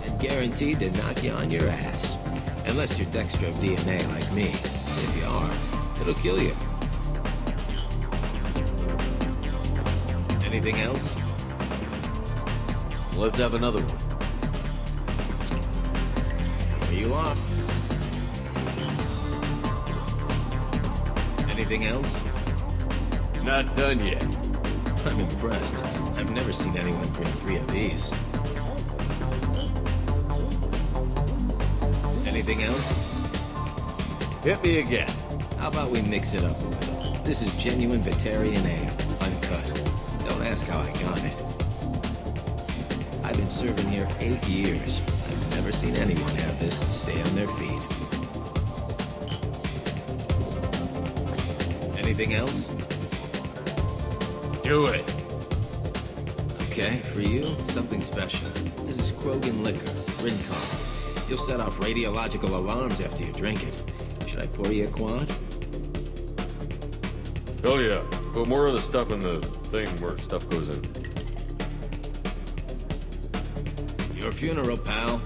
And guaranteed to knock you on your ass. Unless you're Dextro DNA like me. If you are, it'll kill you. Anything else? Let's have another one. Here you are. Anything else? Not done yet. I'm impressed. I've never seen anyone drink 3 of these. Anything else? Hit me again. How about we mix it up a little? This is genuine Batarian ale, uncut. Don't ask how I got it. I've been serving here 8 years. I've never seen anyone have this and stay on their feet. Anything else? Do it. Okay, for you, something special. This is Krogan liquor, Rincon. You'll set off radiological alarms after you drink it. Should I pour you a quad? Oh yeah, put more of the stuff in the thing where stuff goes in. Your funeral, pal.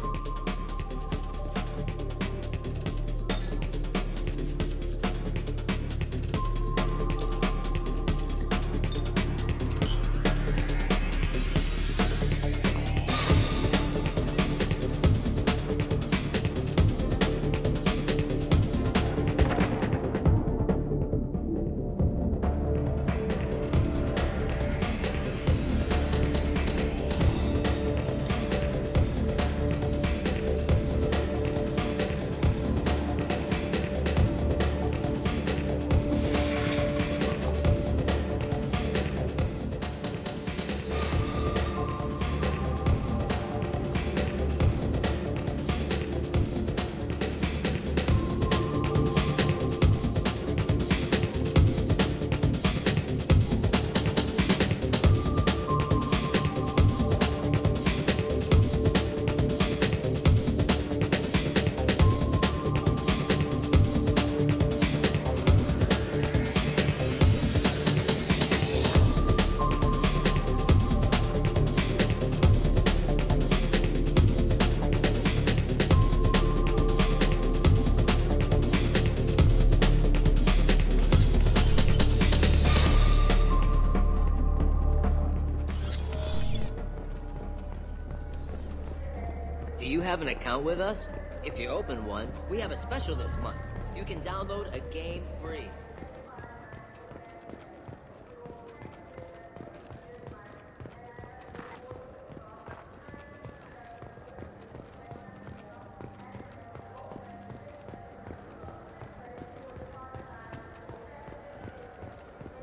Do you have an account with us? If you open one, we have a special this month. You can download a game free.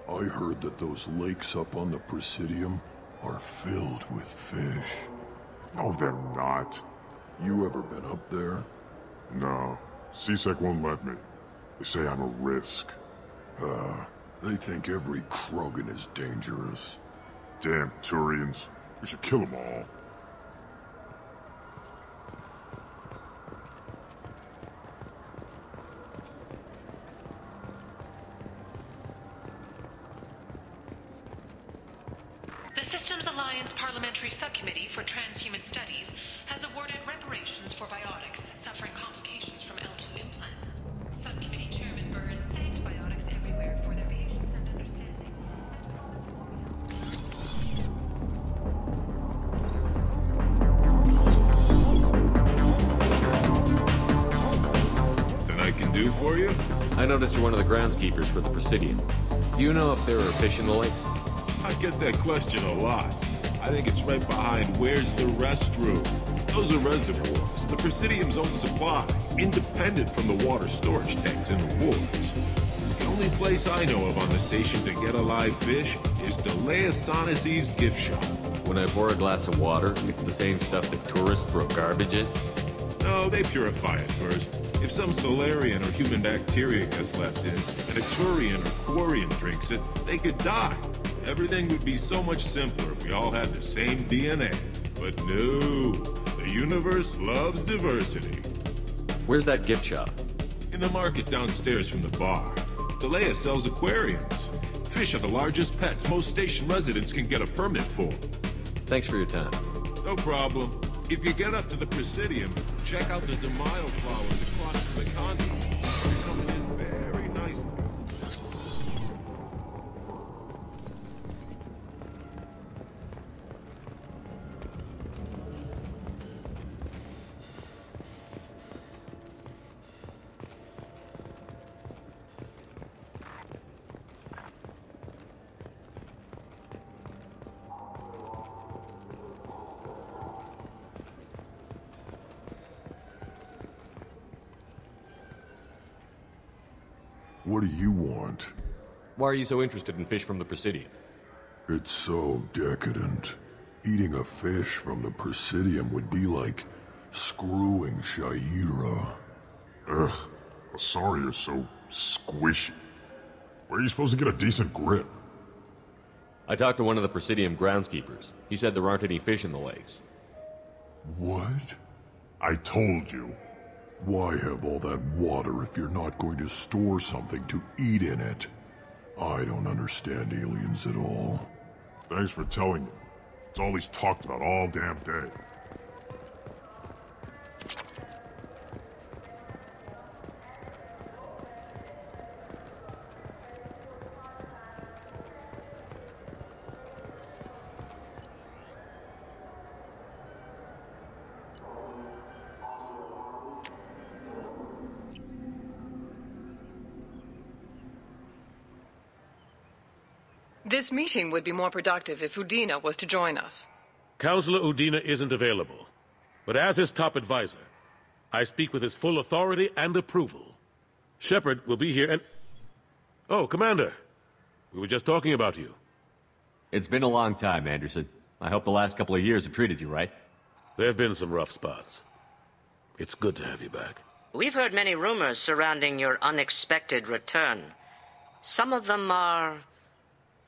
I heard that those lakes up on the Presidium are filled with fish. No, they're not. You ever been up there? No. CSEC won't let me. They say I'm a risk. They think every Krogan is dangerous. Damn Turians. We should kill them all. The Systems Alliance Parliamentary Subcommittee for Transhuman Studies has awarded reparations for biotics suffering complications from L2 implants. Subcommittee Chairman Byrne thanked biotics everywhere for their patience and understanding. Nothing I can do for you? I noticed you're one of the groundskeepers for the Presidium. Do you know if there are fish in the lakes? I get that question a lot. I think it's right behind where's the restroom. Those are reservoirs, the Presidium's own supply, independent from the water storage tanks in the wards. The only place I know of on the station to get a live fish is Delea Sonesi's gift shop. When I pour a glass of water, it's the same stuff that tourists throw garbage in? No, they purify it first. If some Solarian or human bacteria gets left in, and a Turian or Quarian drinks it, they could die. Everything would be so much simpler if we all had the same DNA. But no, the universe loves diversity. Where's that gift shop? In the market downstairs from the bar. Delea sells aquariums. Fish are the largest pets most station residents can get a permit for. Thanks for your time. No problem. If you get up to the Presidium, check out the Demile flowers across from the convent. They're coming in very nicely. What do you want? Why are you so interested in fish from the Presidium? It's so decadent. Eating a fish from the Presidium would be like screwing Shaira. Ugh, sorry you're so squishy. Where are you supposed to get a decent grip? I talked to one of the Presidium groundskeepers. He said there aren't any fish in the lakes. What? I told you. Why have all that water if you're not going to store something to eat in it? I don't understand aliens at all. Thanks for telling me. It's all he's talked about all damn day. This meeting would be more productive if Udina was to join us. Counselor Udina isn't available, but as his top advisor, I speak with his full authority and approval. Shepard will be here and... Oh, Commander. We were just talking about you. It's been a long time, Anderson. I hope the last couple of years have treated you right. There have been some rough spots. It's good to have you back. We've heard many rumors surrounding your unexpected return. Some of them are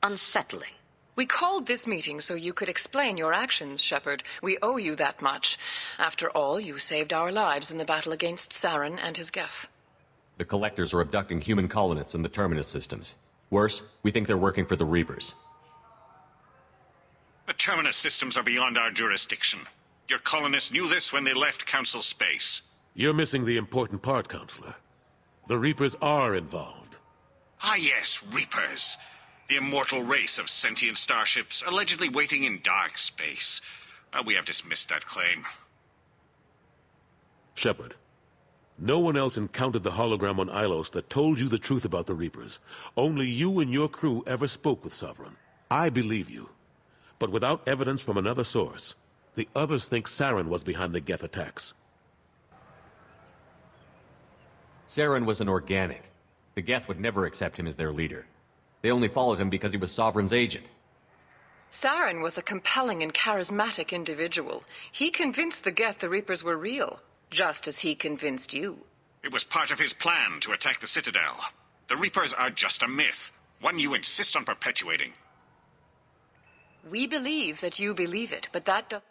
unsettling. We called this meeting so you could explain your actions, Shepard. We owe you that much. After all, you saved our lives in the battle against Saren and his Geth. The Collectors are abducting human colonists in the Terminus systems. Worse, we think they're working for the Reapers. The Terminus systems are beyond our jurisdiction. Your colonists knew this when they left Council space. You're missing the important part, Counselor. The Reapers are involved. Ah yes, Reapers. The immortal race of sentient starships allegedly waiting in dark space. We have dismissed that claim. Shepard, no one else encountered the hologram on Ilos that told you the truth about the Reapers. Only you and your crew ever spoke with Sovereign. I believe you. But without evidence from another source, the others think Saren was behind the Geth attacks. Saren was an organic. The Geth would never accept him as their leader. They only followed him because he was Sovereign's agent. Saren was a compelling and charismatic individual. He convinced the Geth the Reapers were real, just as he convinced you. It was part of his plan to attack the Citadel. The Reapers are just a myth, one you insist on perpetuating. We believe that you believe it, but that doesn't...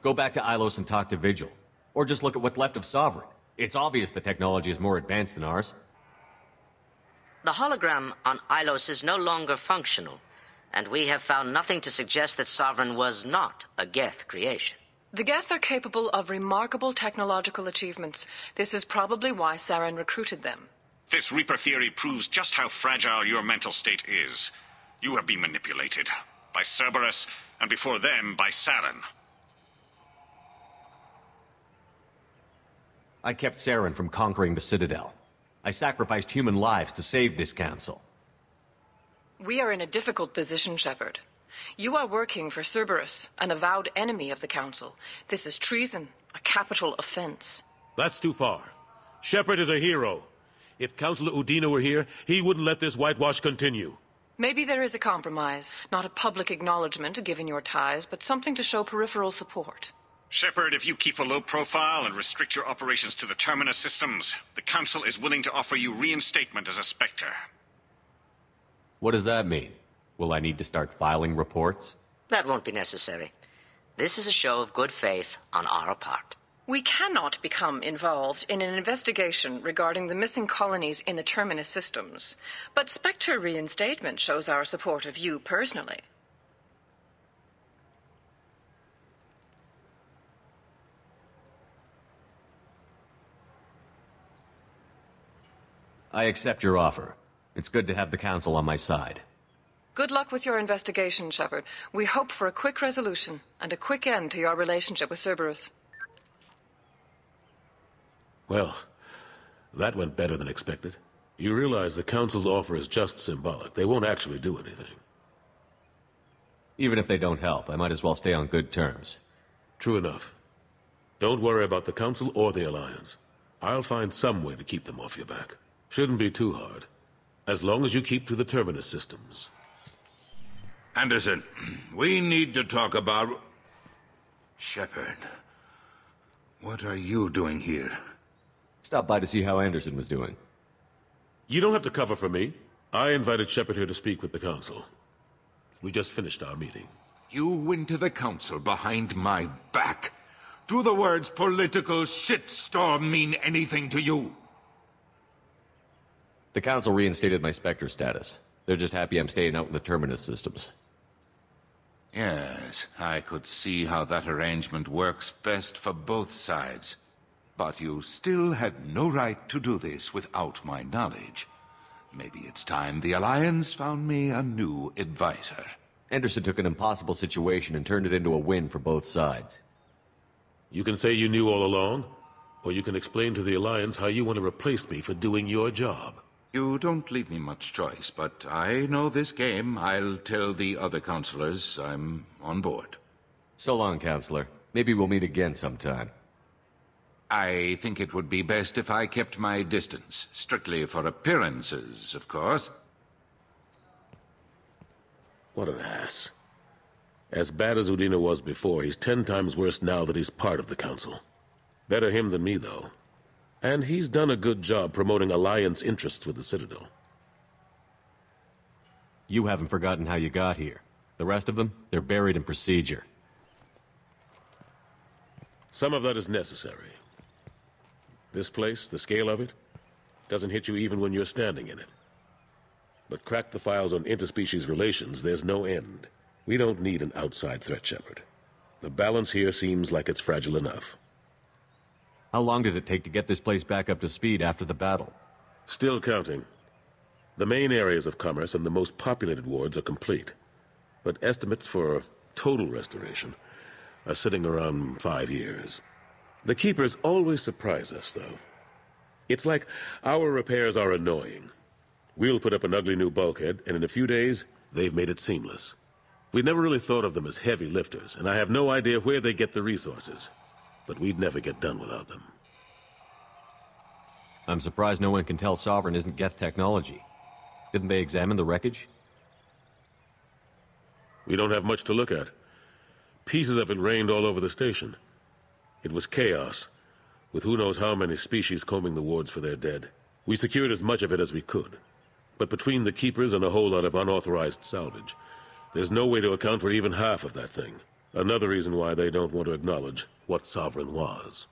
Go back to Ilos and talk to Vigil. Or just look at what's left of Sovereign. It's obvious the technology is more advanced than ours. The hologram on Ilos is no longer functional, and we have found nothing to suggest that Sovereign was not a Geth creation. The Geth are capable of remarkable technological achievements. This is probably why Saren recruited them. This Reaper theory proves just how fragile your mental state is. You have been manipulated. By Cerberus, and before them, by Saren. I kept Saren from conquering the Citadel. I sacrificed human lives to save this council. We are in a difficult position, Shepard. You are working for Cerberus, an avowed enemy of the Council. This is treason, a capital offense. That's too far. Shepard is a hero. If Councilor Udina were here, he wouldn't let this whitewash continue. Maybe there is a compromise. Not a public acknowledgement given your ties, but something to show peripheral support. Shepard, if you keep a low profile and restrict your operations to the Terminus systems, the Council is willing to offer you reinstatement as a Spectre. What does that mean? Will I need to start filing reports? That won't be necessary. This is a show of good faith on our part. We cannot become involved in an investigation regarding the missing colonies in the Terminus systems, but Spectre reinstatement shows our support of you personally. I accept your offer. It's good to have the Council on my side. Good luck with your investigation, Shepard. We hope for a quick resolution and a quick end to your relationship with Cerberus. Well, that went better than expected. You realize the Council's offer is just symbolic. They won't actually do anything. Even if they don't help, I might as well stay on good terms. True enough. Don't worry about the Council or the Alliance. I'll find some way to keep them off your back. Shouldn't be too hard. As long as you keep to the Terminus systems. Anderson, we need to talk about... Shepard, what are you doing here? Stopped by to see how Anderson was doing. You don't have to cover for me. I invited Shepard here to speak with the Council. We just finished our meeting. You went to the Council behind my back. Do the words political shitstorm mean anything to you? The Council reinstated my Spectre status. They're just happy I'm staying out in the Terminus systems. Yes, I could see how that arrangement works best for both sides. But you still had no right to do this without my knowledge. Maybe it's time the Alliance found me a new advisor. Anderson took an impossible situation and turned it into a win for both sides. You can say you knew all along, or you can explain to the Alliance how you want to replace me for doing your job. You don't leave me much choice, but I know this game. I'll tell the other counselors I'm on board. So long, Counselor. Maybe we'll meet again sometime. I think it would be best if I kept my distance. Strictly for appearances, of course. What an ass. As bad as Udina was before, he's 10 times worse now that he's part of the Council. Better him than me, though. And he's done a good job promoting Alliance interests with the Citadel. You haven't forgotten how you got here. The rest of them, they're buried in procedure. Some of that is necessary. This place, the scale of it, doesn't hit you even when you're standing in it. But crack the files on interspecies relations, there's no end. We don't need an outside threat, Shepard. The balance here seems like it's fragile enough. How long did it take to get this place back up to speed after the battle? Still counting. The main areas of commerce and the most populated wards are complete. But estimates for total restoration are sitting around 5 years. The Keepers always surprise us, though. It's like our repairs are annoying. We'll put up an ugly new bulkhead, and in a few days, they've made it seamless. We never really thought of them as heavy lifters, and I have no idea where they get the resources. But we'd never get done without them. I'm surprised no one can tell Sovereign isn't Geth technology. Didn't they examine the wreckage? We don't have much to look at. Pieces of it rained all over the station. It was chaos, with who knows how many species combing the wards for their dead. We secured as much of it as we could. But between the Keepers and a whole lot of unauthorized salvage, there's no way to account for even half of that thing. Another reason why they don't want to acknowledge what Sovereign was.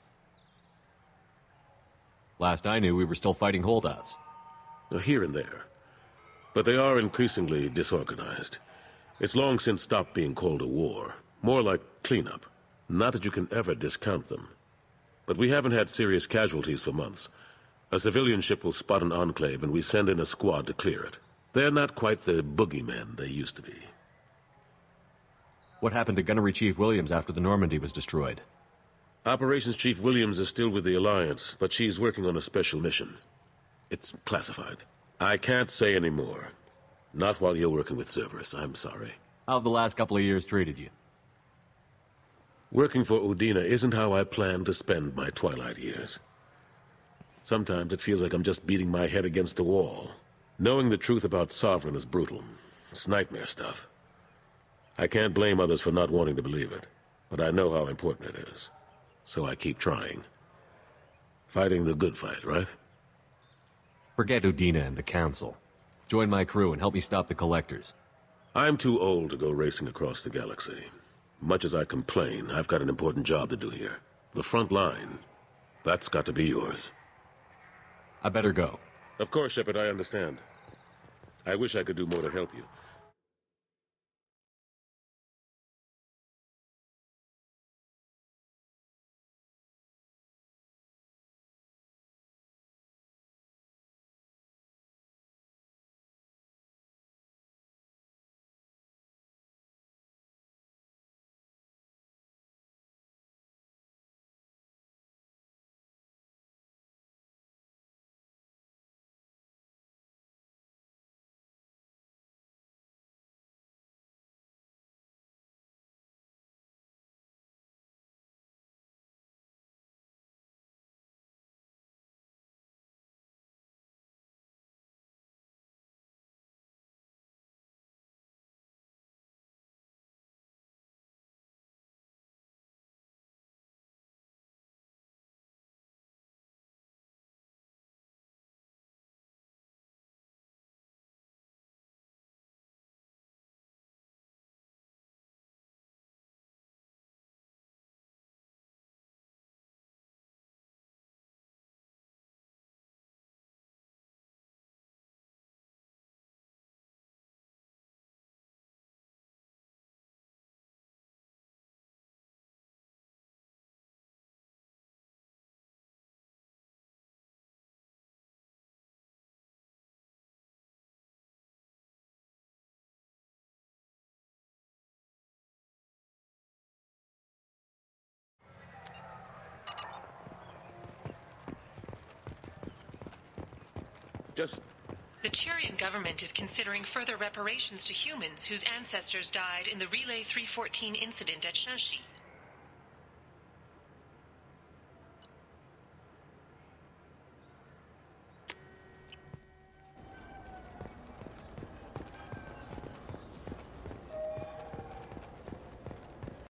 Last I knew, we were still fighting holdouts. Here and there. But they are increasingly disorganized. It's long since stopped being called a war. More like cleanup. Not that you can ever discount them. But we haven't had serious casualties for months. A civilian ship will spot an enclave and we send in a squad to clear it. They're not quite the boogeymen they used to be. What happened to Gunnery Chief Williams after the Normandy was destroyed? Operations Chief Williams is still with the Alliance, but she's working on a special mission. It's classified. I can't say any more. Not while you're working with Cerberus, I'm sorry. How have the last couple of years treated you? Working for Udina isn't how I planned to spend my twilight years. Sometimes it feels like I'm just beating my head against a wall. Knowing the truth about Sovereign is brutal. It's nightmare stuff. I can't blame others for not wanting to believe it, but I know how important it is. So I keep trying. Fighting the good fight, right? Forget Udina and the Council. Join my crew and help me stop the Collectors. I'm too old to go racing across the galaxy. Much as I complain, I've got an important job to do here. The front line. That's got to be yours. I better go. Of course, Shepard, I understand. I wish I could do more to help you. The Turian government is considering further reparations to humans whose ancestors died in the Relay 314 incident at Shanxi.